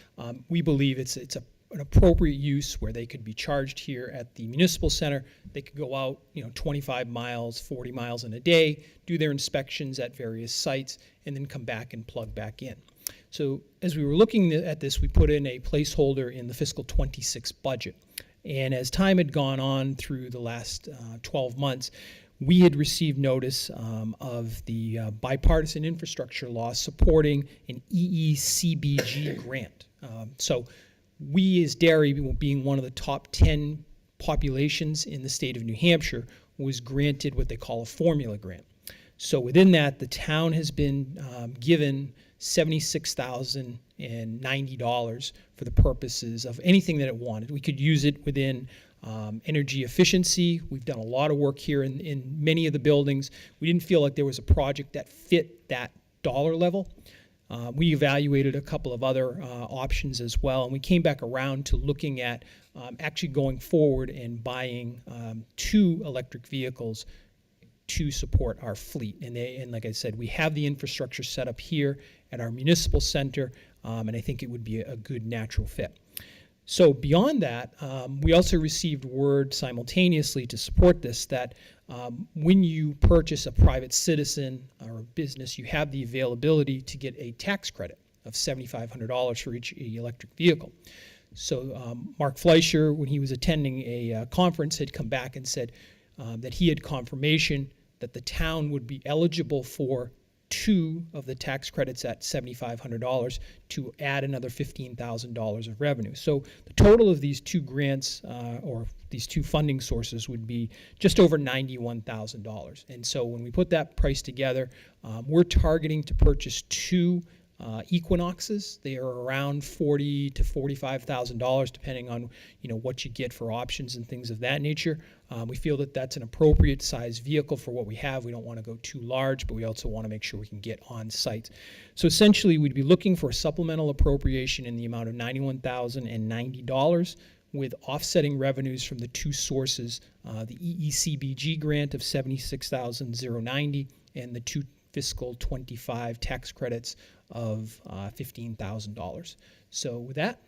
we believe it's an appropriate use where they could be charged here at the municipal center. They could go out, 25 miles, 40 miles in a day, do their inspections at various sites, and then come back and plug back in. So as we were looking at this, we put in a placeholder in the fiscal 26 budget. And as time had gone on through the last 12 months, we had received notice of the bipartisan infrastructure law supporting an EECBG grant. So we, as Derry, being one of the top 10 populations in the state of New Hampshire, was granted what they call a formula grant. So within that, the town has been given $76,090 for the purposes of anything that it wanted. We could use it within energy efficiency. We've done a lot of work here in many of the buildings. We didn't feel like there was a project that fit that dollar level. We evaluated a couple of other options as well, and we came back around to looking at actually going forward and buying 2 electric vehicles to support our fleet. And like I said, we have the infrastructure set up here at our municipal center, and I think it would be a good natural fit. So beyond that, we also received word simultaneously to support this that when you purchase a private citizen or a business, you have the availability to get a tax credit of $7,500 for each electric vehicle. So Mark Fleischer, when he was attending a conference, had come back and said that he had confirmation that the town would be eligible for 2 of the tax credits at $7,500 to add another $15,000 of revenue. So the total of these 2 grants or these 2 funding sources would be just over $91,000. And so when we put that price together, we're targeting to purchase 2 Equinoxes. They are around $40,000 to $45,000, depending on what you get for options and things of that nature. We feel that that's an appropriate size vehicle for what we have. We don't want to go too large, but we also want to make sure we can get on site. So essentially, we'd be looking for a supplemental appropriation in the amount of $91,090 with offsetting revenues from the 2 sources, the EECBG grant of $76,090 and the 2 fiscal 25 tax credits of $15,000. So with that,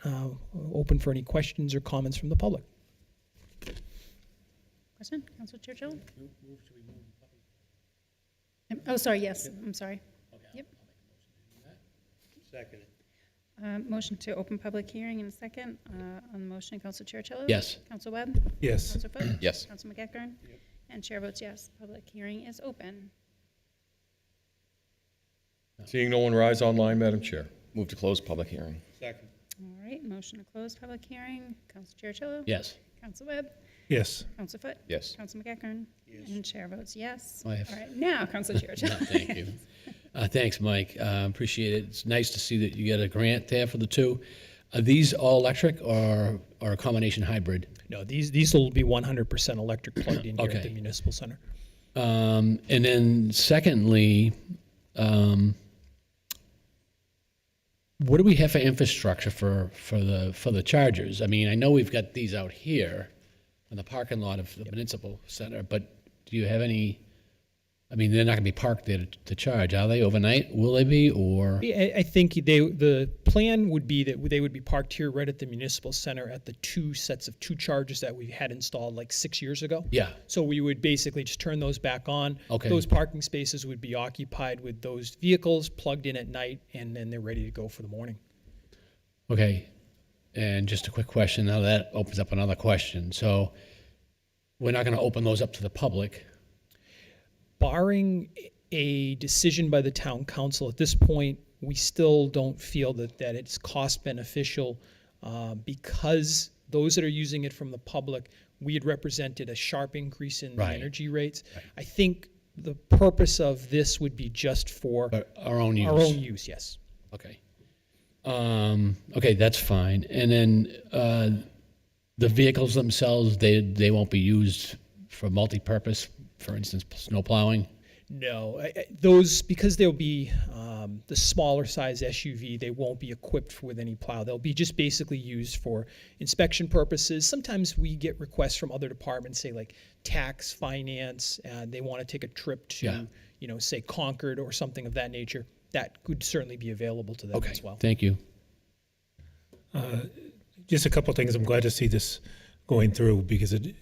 open for any questions or comments from the public. Question, Councilor Churchill? Oh, sorry, yes, I'm sorry. Yep. Second. Motion to open public hearing in a second. On the motion, Councilor Churchill? Yes. Councilor Webb? Yes. Councilor Foot? Yes. Councilor McEachern? And chair votes yes. Public hearing is open. Seeing no one rise online, Madam Chair. Move to close public hearing. Second. All right, motion to close public hearing. Councilor Churchill? Yes. Councilor Webb? Yes. Councilor Foot? Yes. Councilor McEachern? Yes. And chair votes yes. I have- All right, now Councilor Churchill. No, thank you. Thanks, Mike. Appreciate it. It's nice to see that you get a grant there for the 2. Are these all electric or a combination hybrid? No, these will be 100% electric plugged in here at the Okay. municipal center. And then secondly, what do we have for infrastructure for the chargers? I mean, I know we've got these out here in the parking lot of the municipal center, but do you have any I mean, they're not going to be parked there to charge, are they, overnight? Will they be, or? I think the plan would be that they would be parked here right at the municipal center at the two sets of two chargers that we had installed like 6 years ago. Yeah. So we would basically just turn those back on. Okay. Those parking spaces would be occupied with those vehicles plugged in at night, and then they're ready to go for the morning. Okay. And just a quick question, now that opens up another question. So we're not going to open those up to the public. Barring a decision by the town council, at this point, we still don't feel that it's cost beneficial because those that are using it from the public, we had represented a sharp increase in the Right. energy rates. Right. I think the purpose of this would be just for Our own use. our own use, yes. Okay. Okay, that's fine. And then the vehicles themselves, they won't be used for multi-purpose, for instance, snow plowing? No, those, because they'll be the smaller size SUV, they won't be equipped with any plow. They'll be just basically used for inspection purposes. Sometimes we get requests from other departments, say like tax, finance, and they want to take a trip to, say Concord or something of that nature. That could certainly be available to them Okay, as well. thank you. Just a couple of things. I'm glad to see this going through because it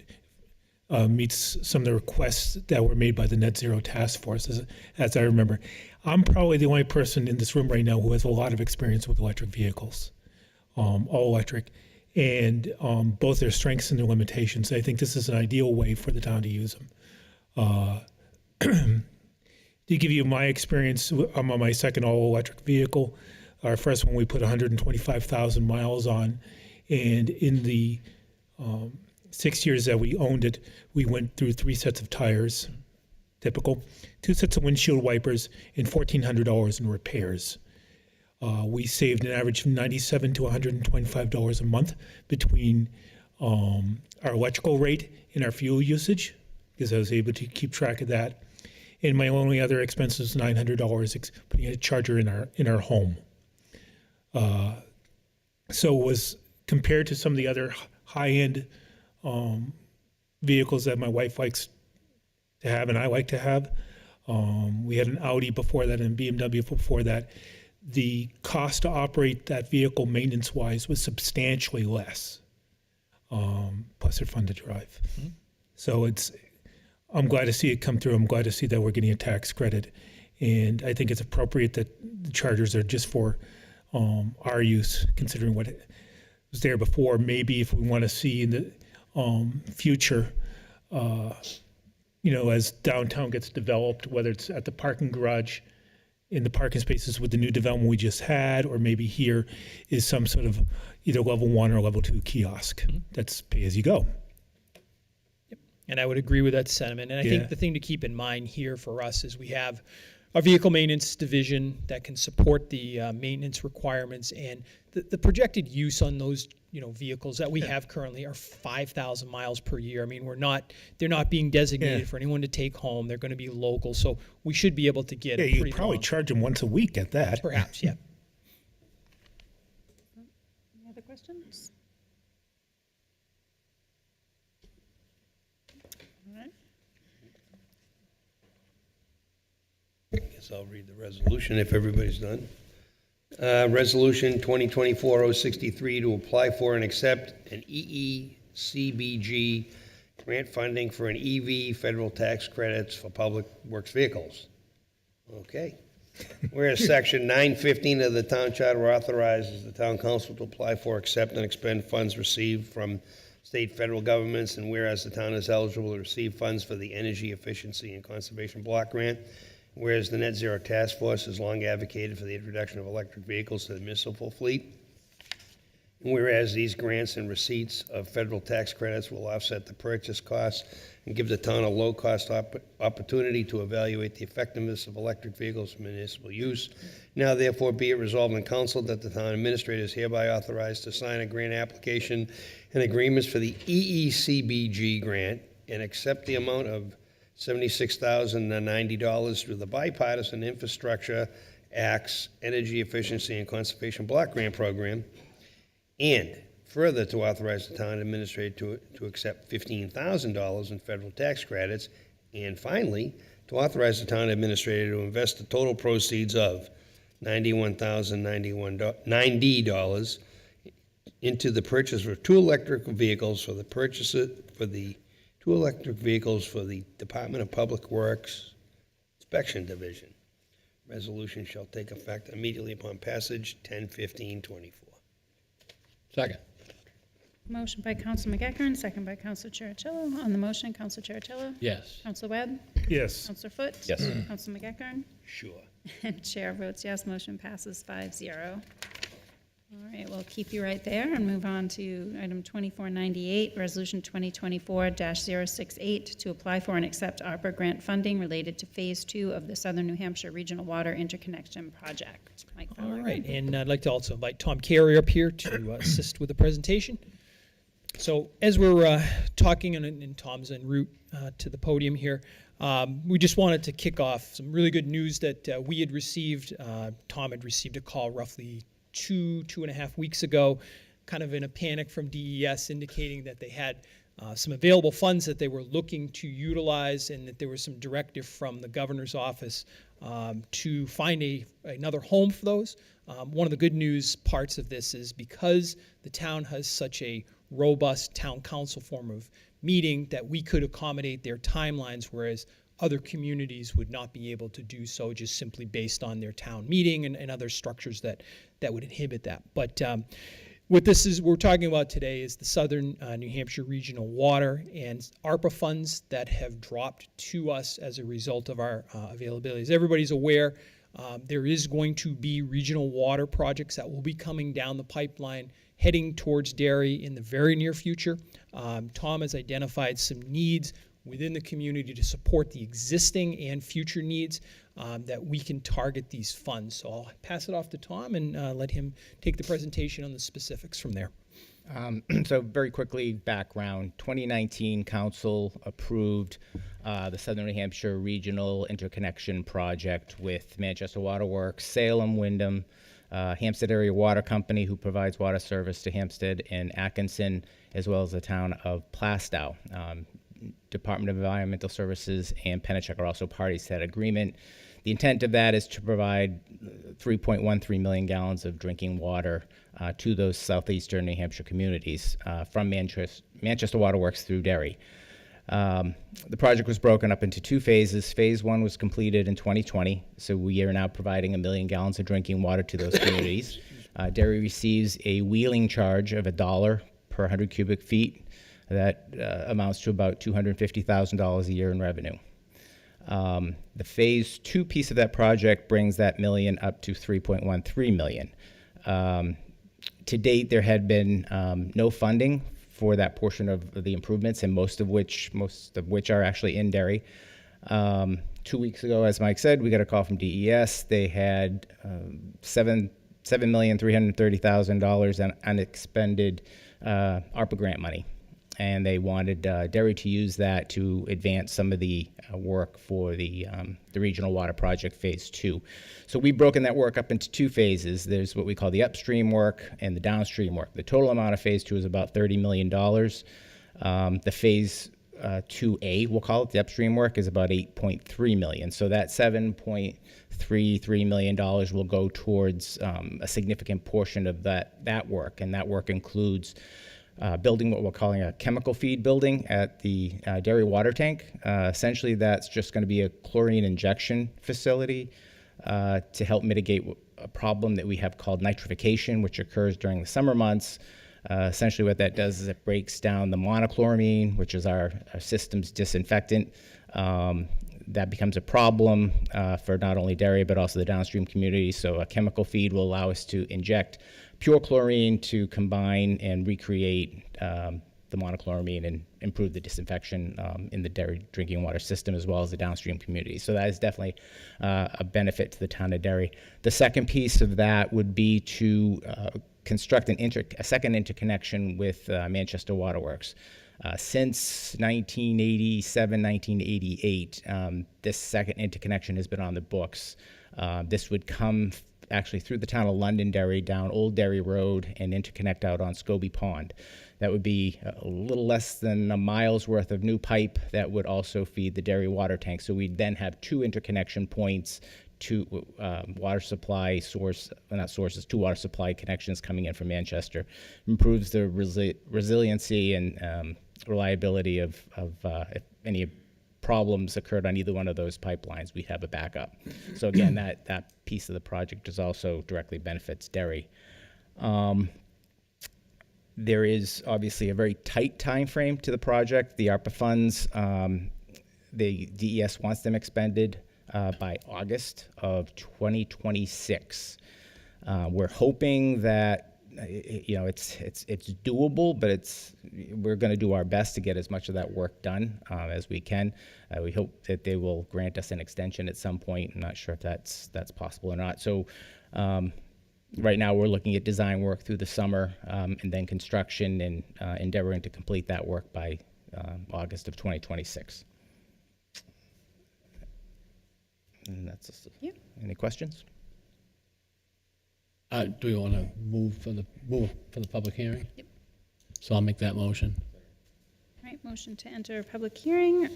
meets some of the requests that were made by the Net Zero Task Force, as I remember. I'm probably the only person in this room right now who has a lot of experience with electric vehicles, all electric, and both their strengths and their limitations. I think this is an ideal way for the town to use them. To give you my experience, I'm on my second all-electric vehicle. Our first one we put 125,000 miles on, and in the 6 years that we owned it, we went through 3 sets of tires, typical, 2 sets of windshield wipers, and $1,400 in repairs. We saved an average of $97 to $125 a month between our electrical rate and our fuel usage, because I was able to keep track of that. And my only other expense was $900 putting a charger in our home. So it was compared to some of the other high-end vehicles that my wife likes to have and I like to have. We had an Audi before that and a BMW before that. The cost to operate that vehicle maintenance-wise was substantially less. Plus they're fun to drive. Mm-hmm. So I'm glad to see it come through. I'm glad to see that we're getting a tax credit. And I think it's appropriate that the chargers are just for our use, considering what was there before. Maybe if we want to see in the future, as downtown gets developed, whether it's at the parking garage, in the parking spaces with the new development we just had, or maybe here is some sort of either level 1 or level 2 kiosk. Mm-hmm. That's pay as you go. And I would agree with that sentiment. And I think the thing to keep in mind here for us is we have a vehicle maintenance division that can support the maintenance requirements, and the projected use on those vehicles that we have currently are 5,000 miles per year. I mean, they're not being designated for anyone to take home. They're going to be local, so we should be able to get you could probably charge them once a week at that. Perhaps, yeah. Any other questions? All right. I guess I'll read the resolution if everybody's done. Resolution 2024-063 to apply for and accept an EECBG grant funding for an EV federal tax credits for public works vehicles. Okay. Whereas Section 915 of the Town Charter authorizes the Town Council to apply for, accept, and expend funds received from state, federal governments, and whereas the town is eligible to receive funds for the Energy Efficiency and Conservation Block Grant, whereas the Net Zero Task Force has long advocated for the introduction of electric vehicles to the municipal fleet, and whereas these grants and receipts of federal tax credits will offset the purchase costs and give the town a low-cost opportunity to evaluate the effectiveness of electric vehicles for municipal use. Now, therefore, be it resolved in council that the town administrator is hereby authorized to sign a grant application and agreements for the EECBG grant and accept the amount of $76,090 through the Bipartisan Infrastructure Act's Energy Efficiency and Conservation Block Grant Program, and further to authorize the town administrator to accept $15,000 in federal tax credits, and finally, to authorize the town administrator to invest the total proceeds of $91,090 into the purchase of two electric vehicles for the Department of Public Works Inspection Division. Resolution shall take effect immediately upon passage 10/15/24. Second. Motion by Counsel McEckern, second by Counsel Cherichello. On the motion, Counsel Cherichello? Yes. Counsel Webb? Yes. Counsel Foot? Yes. Counsel McEckern? Sure. And Chair votes yes, motion passes 5-0. All right, we'll keep you right there and move on to item 2498, Resolution 2024-068, to apply for and accept ARPA grant funding related to Phase 2 of the Southern New Hampshire Regional Water Interconnection Project. Mike All Fowler. right, and I'd like to also invite Tom Carey up here to assist with the presentation. So as we're talking, and Tom's en route to the podium here, we just wanted to kick off some really good news that we had received. Tom had received a call roughly two and a half weeks ago, kind of in a panic from DES, indicating that they had some available funds that they were looking to utilize, and that there was some directive from the governor's office to find another home for those. One of the good news parts of this is because the town has such a robust town council form of meeting that we could accommodate their timelines, whereas other communities would not be able to do so just simply based on their town meeting and other structures that would inhibit that. But what we're talking about today is the Southern New Hampshire Regional Water and ARPA funds that have dropped to us as a result of our availability. As everybody's aware, there is going to be regional water projects that will be coming down the pipeline heading towards Derry in the very near future. Tom has identified some needs within the community to support the existing and future needs that we can target these funds. So I'll pass it off to Tom and let him take the presentation on the specifics from there. So very quickly, background. 2019, Council approved the Southern New Hampshire Regional Interconnection Project with Manchester Water Works, Salem, Wyndham, Hampstead Area Water Company, who provides water service to Hampstead and Atkinson, as well as the town of Plastow. Department of Environmental Services and Pennachuck are also parties to that agreement. The intent of that is to provide 3.13 million gallons of drinking water to those southeastern New Hampshire communities from Manchester Water Works through Derry. The project was broken up into two phases. Phase 1 was completed in 2020, so we are now providing 1 million gallons of drinking water to those communities. Derry receives a wheeling charge of $1 per 100 cubic feet. That amounts to about $250,000 a year in revenue. The Phase 2 piece of that project brings that million up to 3.13 million. To date, there had been no funding for that portion of the improvements, and most of which are actually in Derry. 2 weeks ago, as Mike said, we got a call from DES. They had $7,330,000 in unexpended ARPA grant money, and they wanted Derry to use that to advance some of the work for the Regional Water Project Phase 2. So we've broken that work up into two phases. There's what we call the upstream work and the downstream work. The total amount of Phase 2 is about $30 million. The Phase 2A, we'll call it, the upstream work, is about $8.3 million. So that $7.33 million will go towards a significant portion of that work, and that work includes building what we're calling a chemical feed building at the Derry water tank. Essentially, that's just going to be a chlorine injection facility to help mitigate a problem that we have called nitrification, which occurs during the summer months. Essentially, what that does is it breaks down the monochloramine, which is our system's disinfectant. That becomes a problem for not only Derry, but also the downstream community. So a chemical feed will allow us to inject pure chlorine to combine and recreate the monochloramine and improve the disinfection in the Derry drinking water system, as well as the downstream community. So that is definitely a benefit to the town of Derry. The second piece of that would be to construct a second interconnection with Manchester Water Works. Since 1987, 1988, this second interconnection has been on the books. This would come actually through the town of Londonderry, down Old Derry Road, and interconnect out on Scobie Pond. That would be a little less than a mile's worth of new pipe that would also feed the Derry water tank. So we'd then have two interconnection points, two water supply source, well, not sources, two water supply connections coming in from Manchester. Improves the resiliency and reliability of if any problems occurred on either one of those pipelines, we'd have a backup. So again, that piece of the project is also directly benefits Derry. There is obviously a very tight time frame to the project. The ARPA funds, the DES wants them expended by August of 2026. We're hoping that it's doable, but we're going to do our best to get as much of that work done as we can. We hope that they will grant us an extension at some point. I'm not sure if that's possible or not. So right now we're looking at design work through the summer and then construction and endeavoring to complete that work by August of 2026. And that's just, any questions? Do we want to move for the public hearing? Yep. So I'll make that motion. All right, motion to enter public hearing.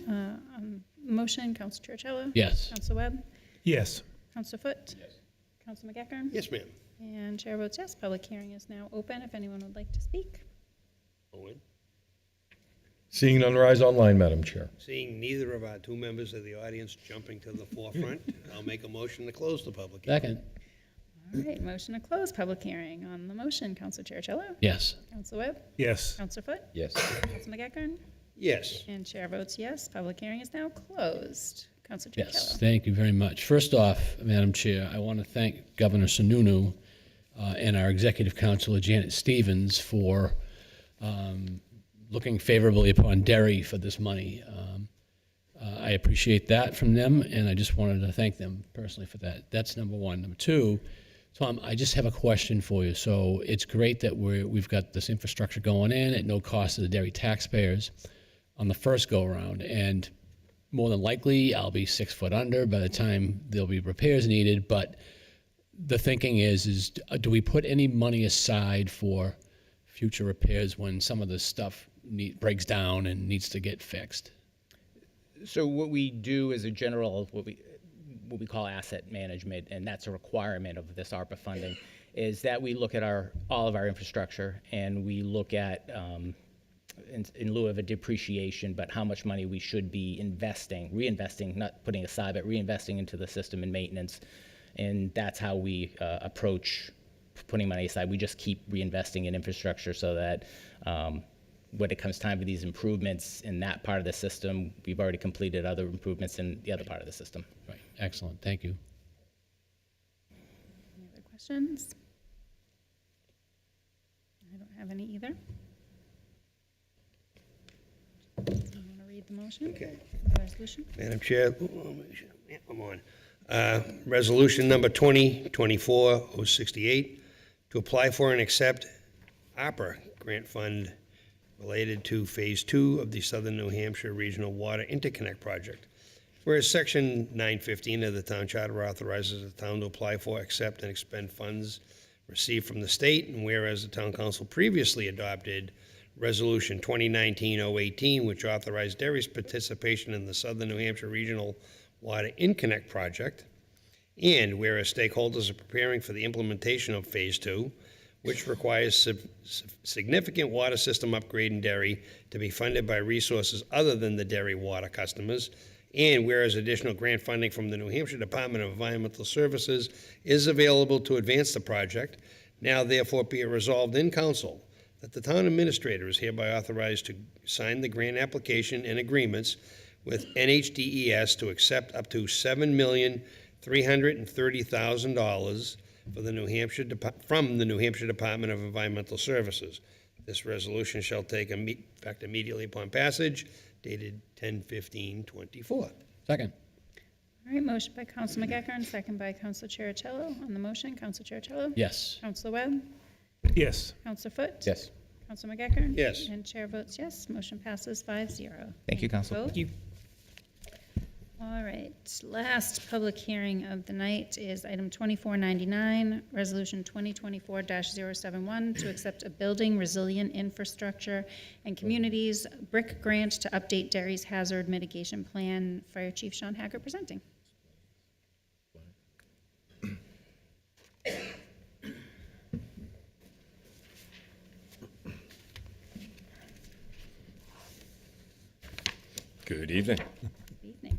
Motion, Council Churchill. Yes. Council Webb. Yes. Council Foot. Yes. Council McEachern. Yes, ma'am. And chair votes yes. Public hearing is now open if anyone would like to speak. Owen? Seeing none, rise online, Madam Chair. Seeing neither of our two members of the audience jumping to the forefront, I'll make a motion to close the public hearing. Second. All right, motion to close public hearing. On the motion, Council Churchill. Yes. Council Webb. Yes. Council Foot. Yes. Council McEachern. Yes. And chair votes yes. Public hearing is now closed. Council Churchill. Yes, thank you very much. First off, Madam Chair, I want to thank Governor Sununu and our Executive Councilor Janet Stevens for looking favorably upon Derry for this money. I appreciate that from them, and I just wanted to thank them personally for that. That's number one. Number two, Tom, I just have a question for you. So it's great that we've got this infrastructure going in at no cost to the Derry taxpayers on the first go-around, and more than likely I'll be 6 foot under by the time there'll be repairs needed. But the thinking is do we put any money aside for future repairs when some of this stuff breaks down and needs to get fixed? So what we do is a general, what we call asset management, and that's a requirement of this ARPA funding, is that we look at all of our infrastructure, and we look at, in lieu of a depreciation, but how much money we should be reinvesting, not putting aside, but reinvesting into the system and maintenance. And that's how we approach putting money aside. We just keep reinvesting in infrastructure so that when it comes time for these improvements in that part of the system, we've already completed other improvements in the other part of the system. Right. Excellent. Thank you. Any other questions? I don't have any either. Do you want to read the motion? Okay. The resolution? Madam Chair, I'm on. Resolution number 2024-068, to apply for and accept ARPA grant fund related to Phase 2 of the Southern New Hampshire Regional Water Interconnect Project. Whereas Section 915 of the Town Charter authorizes the town to apply for, accept, and expend funds received from the state, and whereas the Town Council previously adopted Resolution 2019-018, which authorized Derry's participation in the Southern New Hampshire Regional Water Interconnect Project, and whereas stakeholders are preparing for the implementation of Phase 2, which requires significant water system upgrade in Derry to be funded by resources other than the Derry water customers, and whereas additional grant funding from the New Hampshire Department of Environmental Services is available to advance the project, now therefore be it resolved in council that the town administrator is hereby authorized to sign the grant application and agreements with NHDES to accept up to $7,330,000 from the New Hampshire Department of Environmental Services. This resolution shall take effect immediately upon passage, dated 10/15/24. Second. All right, motion by Council McEachern, second by Council Chiricello. On the motion, Council Chiricello. Yes. Council Webb. Yes. Council Foot. Yes. Council McEachern. Yes. And chair votes yes. Motion passes 5-0. Thank you, Council. both. Thank you. All right, last public hearing of the night is item 2499, Resolution 2024-071, to accept a Building Resilient Infrastructure and Communities BRIC grant to update Derry's hazard mitigation plan. Fire Chief Sean Haggard presenting. Good evening. Good evening.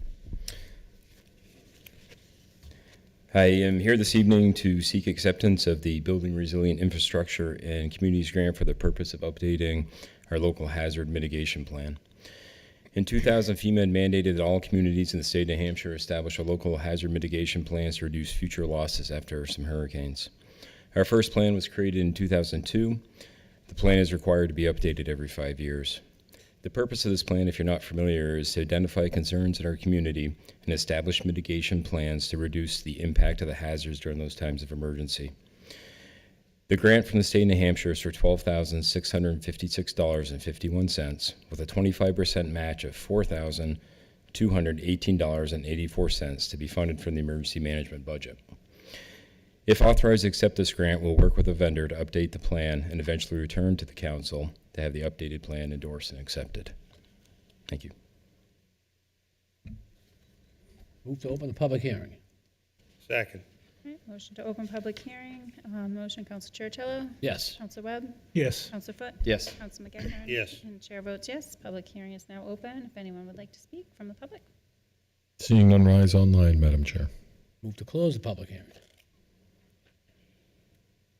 I am here this evening to seek acceptance of the Building Resilient Infrastructure and Communities Grant for the purpose of updating our local hazard mitigation plan. In 2000, FEMA had mandated that all communities in the state of New Hampshire establish a local hazard mitigation plan to reduce future losses after some hurricanes. Our first plan was created in 2002. The plan is required to be updated every 5 years. The purpose of this plan, if you're not familiar, is to identify concerns in our community and establish mitigation plans to reduce the impact of the hazards during those times of emergency. The grant from the state of New Hampshire is for $12,656.51, with a 25% match of $4,218.84 to be funded from the emergency management budget. If authorized to accept this grant, we'll work with a vendor to update the plan and eventually return to the council to have the updated plan endorsed and accepted. Thank you. Move to open the public hearing. Second. All right, motion to open public hearing. Motion, Council Chiaritello. Yes. Council Webb. Yes. Council Foot. Yes. Council McEachern. Yes. And chair votes yes. Public hearing is now open. If anyone would like to speak from the public. Seeing none, rise online, Madam Chair. Move to close the public hearing.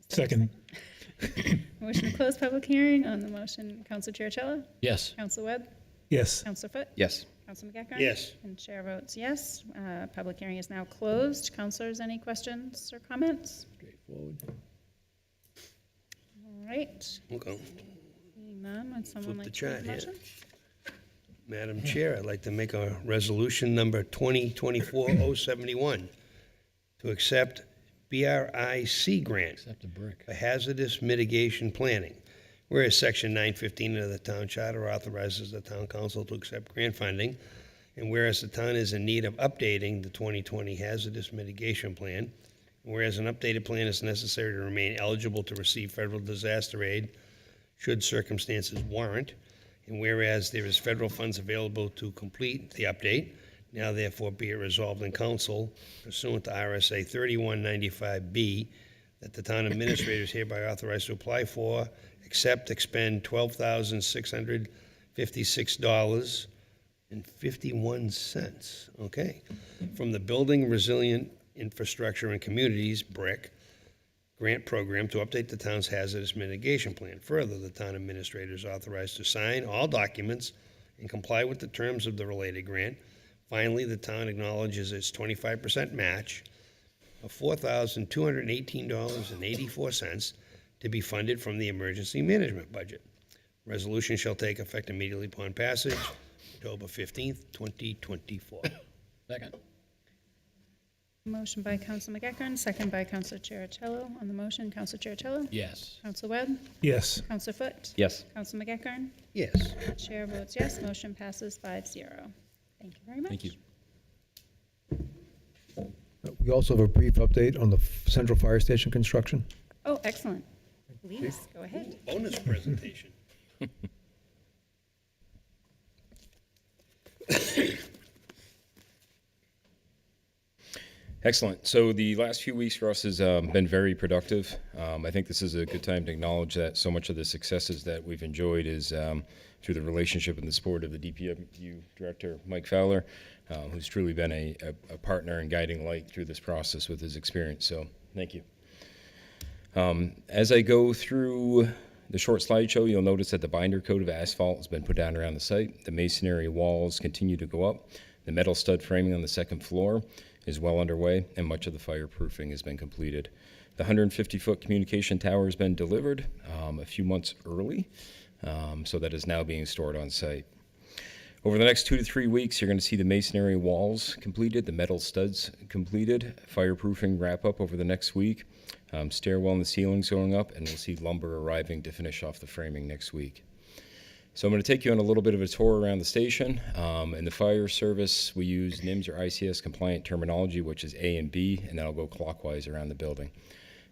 Second. Motion to close public hearing on the motion, Council Chiaritello. Yes. Council Webb. Yes. Council Foot. Yes. Council McEachern. Yes. And chair votes yes. Public hearing is now closed. Councilors, any questions or comments? Straightforward. All right. Okay. Seeing none, would someone Flip like the to make a chart here. motion? Madam Chair, I'd like to make a resolution number 2024-071 to accept BRIC grant Accept the brick. for hazardous mitigation planning. Whereas Section 915 of the Town Charter authorizes the Town Council to accept grant funding, and whereas the town is in need of updating the 2020 hazardous mitigation plan, and whereas an updated plan is necessary to remain eligible to receive federal disaster aid should circumstances warrant, and whereas there is federal funds available to complete the update, now therefore be it resolved in council pursuant to RSA 3195B that the town administrator is hereby authorized to apply for, accept, expend $12,656.51, okay, from the Building Resilient Infrastructure and Communities, BRIC, grant program to update the town's hazardous mitigation plan. Further, the town administrator is authorized to sign all documents and comply with the terms of the related grant. Finally, the town acknowledges its 25% match of $4,218.84 to be funded from the emergency management budget. Resolution shall take effect immediately upon passage, October 15th, 2024. Second. Motion by Council McEachern, second by Council Chiaritello. On the motion, Council Chiaritello. Yes. Council Webb. Yes. Council Foot. Yes. Council McEachern. Yes. Chair votes yes. Motion passes 5-0. Thank you very much. Thank you. We also have a brief update on the Central Fire Station construction. Oh, excellent. Please, go ahead. Bonus presentation. Excellent. So the last few weeks for us has been very productive. I think this is a good time to acknowledge that so much of the successes that we've enjoyed is through the relationship and the support of the DPW Director, Mike Fowler, who's truly been a partner and guiding light through this process with his experience. So thank you. As I go through the short slideshow, you'll notice that the binder coat of asphalt has been put down around the site. The masonry walls continue to go up. The metal stud framing on the second floor is well underway, and much of the fireproofing has been completed. The 150-foot communication tower has been delivered a few months early, so that is now being stored on site. Over the next 2 to 3 weeks, you're going to see the masonry walls completed, the metal studs completed, fireproofing wrap up over the next week, stairwell and the ceilings going up, and we'll see lumber arriving to finish off the framing next week. So I'm going to take you on a little bit of a tour around the station. In the fire service, we use NIMS or ICS compliant terminology, which is A and B, and that'll go clockwise around the building.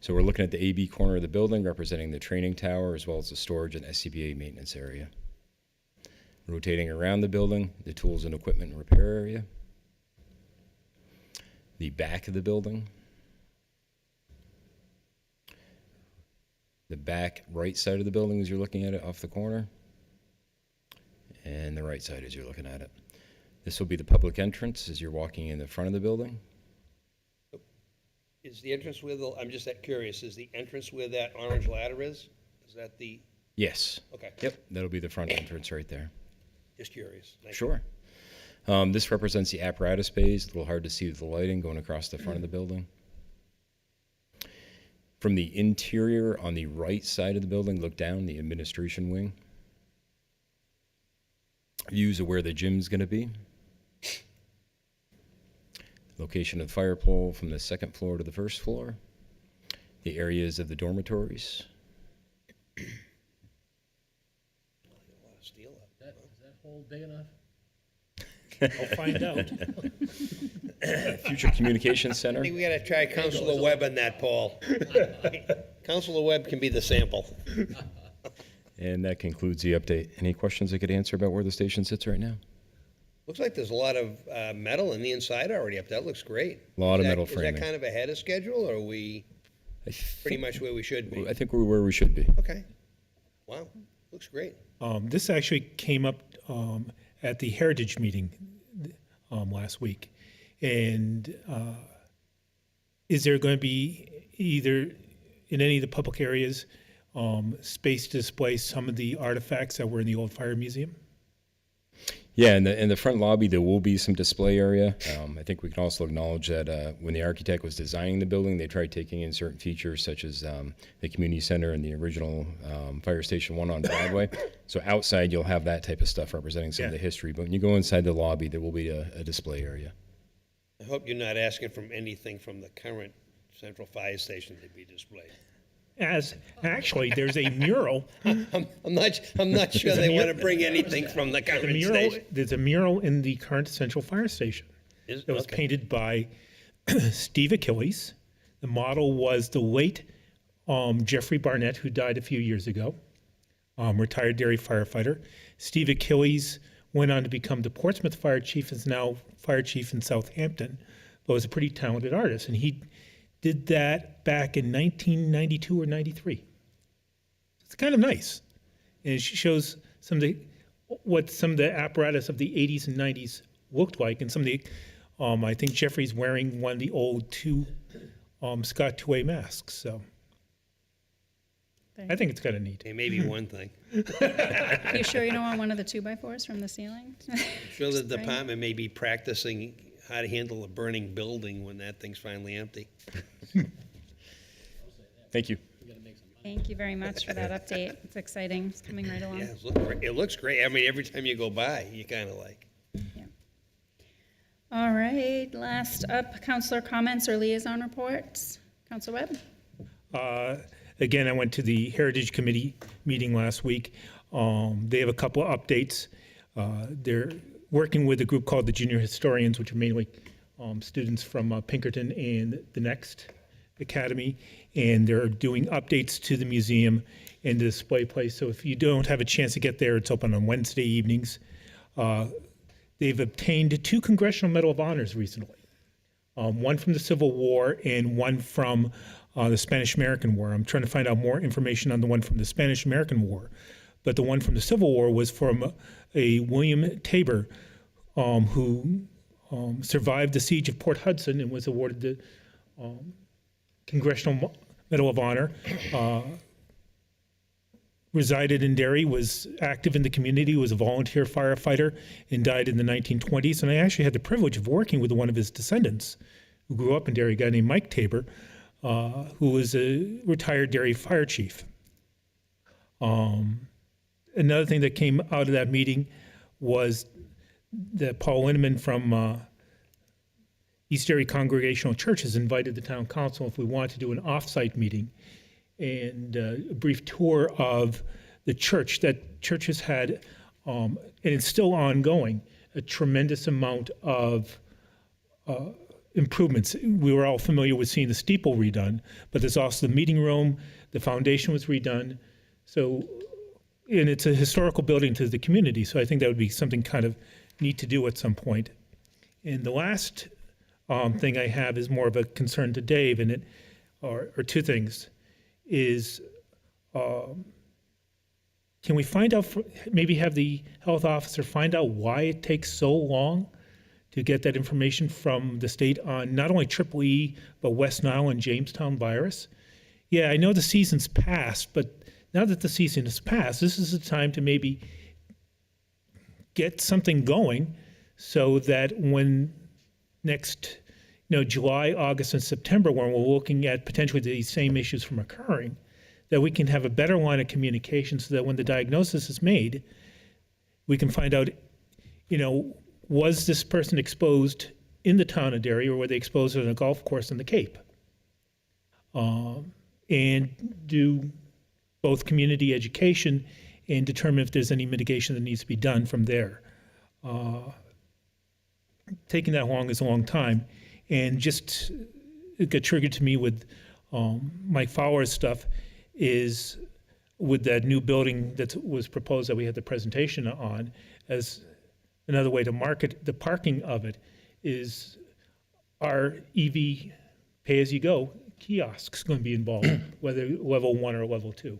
So we're looking at the AB corner of the building, representing the training tower, as well as the storage and SCBA maintenance area. Rotating around the building, the tools and equipment and repair area. The back of the building. The back right side of the building as you're looking at it off the corner. And the right side as you're looking at it. This will be the public entrance as you're walking in the front of the building. Is the entrance where the, I'm just that curious, is the entrance where that orange ladder is? Is that the, Yes. okay, Yep, that'll be the front entrance right there. just curious. Thank you. Sure. This represents the apparatus bays. A little hard to see with the lighting going across the front of the building. From the interior on the right side of the building, look down the administration wing. Views of where the gym's going to be. Location of the fire pole from the second floor to the first floor. The areas of the dormitories. Is that hole big enough? I'll find out. Future Communications I Center. think we gotta try Councilor Webb on that, Paul. Councilor Webb can be the sample. And that concludes the update. Any questions I could answer about where the station sits right now? Looks like there's a lot of metal in the inside already up there. That looks great. Lot of metal Is framing. that kind of ahead of schedule, or are we pretty much where we should be? I think we're where we should be. Okay. Wow, looks great. This actually came up at the Heritage meeting last week. And is there going to be either in any of the public areas space to display some of the artifacts that were in the old fire museum? Yeah, in the front lobby, there will be some display area. I think we can also acknowledge that when the architect was designing the building, they tried taking in certain features such as the community center and the original Fire Station 1 on Broadway. So outside, you'll have that type of stuff representing some of the history. But when you go inside the lobby, there will be a display area. I hope you're not asking from anything from the current Central Fire Station to be displayed. As actually, there's a mural. I'm not sure they want to bring anything from the current station. There's a mural in the current Central Fire Station. It was painted by Steve Achilles. The model was the late Jeffrey Barnett, who died a few years ago, retired dairy firefighter. Steve Achilles went on to become the Portsmouth fire chief, is now fire chief in Southampton, but was a pretty talented artist. And he did that back in 1992 or 93. It's kind of nice. And it shows what some of the apparatus of the 80s and 90s looked like. And some of the, I think Jeffrey's wearing one of the old Scott 2A masks. So I think it's kind of neat. It may be one thing. You sure you don't want one of the 2x4s from the ceiling? I'm sure the department may be practicing how to handle a burning building when that thing's finally empty. Thank you. Thank you very much for that update. It's exciting. It's coming right along. Yeah, it looks great. I mean, every time you go by, you kind of like. All right, last up, councilor comments or liaison reports. Councilor Webb? Again, I went to the Heritage Committee meeting last week. They have a couple of updates. They're working with a group called the Junior Historians, which are mainly students from Pinkerton and the Next Academy, and they're doing updates to the museum and the display place. So if you don't have a chance to get there, it's open on Wednesday evenings. They've obtained 2 Congressional Medal of Honors recently, one from the Civil War and one from the Spanish-American War. I'm trying to find out more information on the one from the Spanish-American War, but the one from the Civil War was from a William Tabor, who survived the siege of Port Hudson and was awarded the Congressional Medal of Honor. Resided in Derry, was active in the community, was a volunteer firefighter, and died in the 1920s. And I actually had the privilege of working with one of his descendants who grew up in Derry, a guy named Mike Tabor, who was a retired Derry fire chief. Another thing that came out of that meeting was that Paul Linneman from East Derry Congregational Church has invited the town council if we want to do an off-site meeting and a brief tour of the church, that church has had, and it's still ongoing, a tremendous amount of improvements. We were all familiar with seeing the steeple redone, but there's also the meeting room, the foundation was redone. So, and it's a historical building to the community, so I think that would be something kind of neat to do at some point. And the last thing I have is more of a concern to Dave, and or two things, is can we find out, maybe have the health officer find out why it takes so long to get that information from the state on not only Triple E, but West Nile and Jamestown virus? Yeah, I know the season's passed, but now that the season has passed, this is the time to maybe get something going so that when next, July, August, and September, when we're looking at potentially these same issues from occurring, that we can have a better line of communication so that when the diagnosis is made, we can find out, was this person exposed in the town of Derry, or were they exposed on a golf course in the Cape? And do both community education and determine if there's any mitigation that needs to be done from there. Taking that long is a long time. And just it got triggered to me with Mike Fowler's stuff is with that new building that was proposed that we had the presentation on, as another way to market the parking of it is our EV pay-as-you-go kiosks going to be involved, whether level 1 or level 2.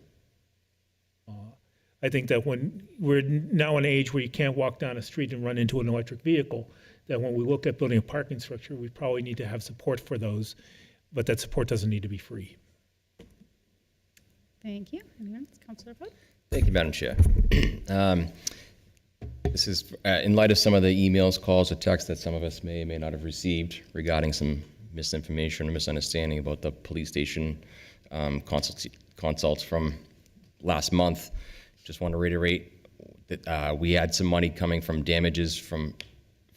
I think that when we're now in an age where you can't walk down a street and run into an electric vehicle, that when we look at building a parking structure, we probably need to have support for those, but that support doesn't need to be free. Thank you. Anyone else? Councilor Pope? Thank you, Madam Chair. This is in light of some of the emails, calls, or texts that some of us may or may not have received regarding some misinformation or misunderstanding about the police station consults from last month. Just want to reiterate that we had some money coming from damages from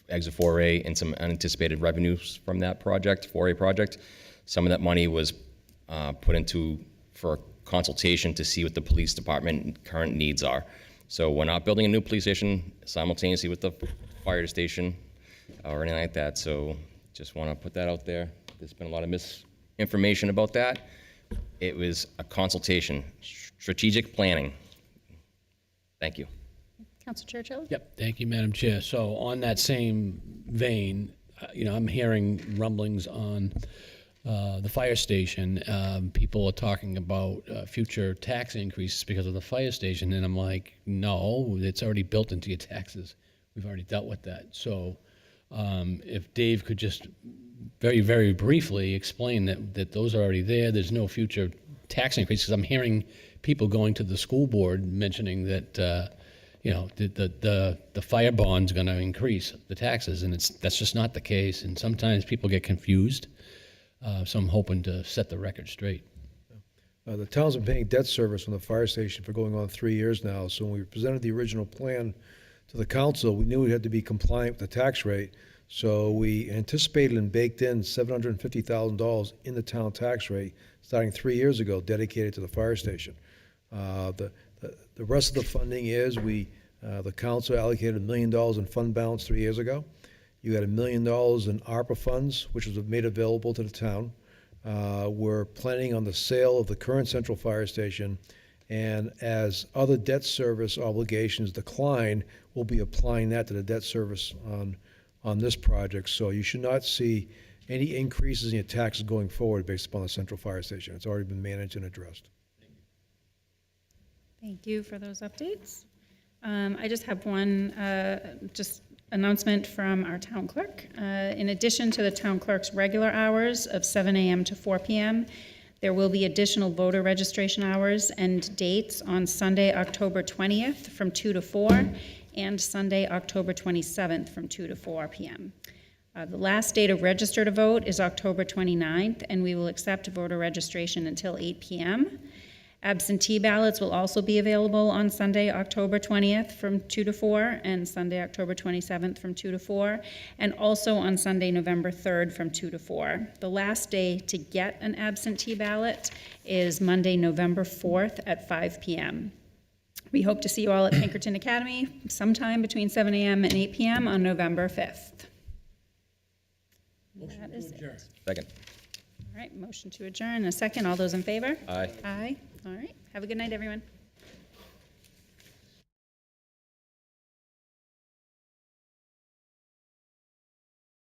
Exit 4A and some unanticipated revenues from that project, 4A project. Some of that money was put into for a consultation to see what the police department current needs are. So we're not building a new police station simultaneously with the fire station or anything like that. So just want to put that out there. There's been a lot of misinformation about that. It was a consultation, strategic planning. Thank you. Councilor Churchill? Yep, thank you, Madam Chair. So on that same vein, I'm hearing rumblings on the fire station. People are talking about future tax increases because of the fire station, and I'm like, no, it's already built into your taxes. We've already dealt with that. So if Dave could just very, very briefly explain that those are already there, there's no future tax increases. I'm hearing people going to the school board mentioning that the fire bond's going to increase the taxes, and that's just not the case. And sometimes people get confused. So I'm hoping to set the record straight. The town's been paying debt service on the fire station for going on 3 years now. So when we presented the original plan to the council, we knew we had to be compliant with the tax rate. So we anticipated and baked in $750,000 in the town tax rate starting 3 years ago, dedicated to the fire station. The rest of the funding is the council allocated $1 million in fund balance 3 years ago. You had $1 million in ARPA funds, which was made available to the town. We're planning on the sale of the current central fire station, and as other debt service obligations decline, we'll be applying that to the debt service on this project. So you should not see any increases in your taxes going forward based upon the central fire station. It's already been managed and addressed. Thank you for those updates. I just have one announcement from our town clerk. In addition to the town clerk's regular hours of 7 a.m. to 4 p.m., there will be additional voter registration hours and dates on Sunday, October 20th from 2 to 4 and Sunday, October 27th from 2 to 4 p.m. The last day to register to vote is October 29th, and we will accept voter registration until 8 p.m. Absentee ballots will also be available on Sunday, October 20th from 2 to 4 and Sunday, October 27th from 2 to 4, and also on Sunday, November 3rd from 2 to 4. The last day to get an absentee ballot is Monday, November 4th at 5 p.m. We hope to see you all at Pinkerton Academy sometime between 7 a.m. and 8 p.m. on November 5th. That is it. Second. All right, motion to adjourn. A second. All those in favor? Aye. Aye. All right. Have a good night, everyone.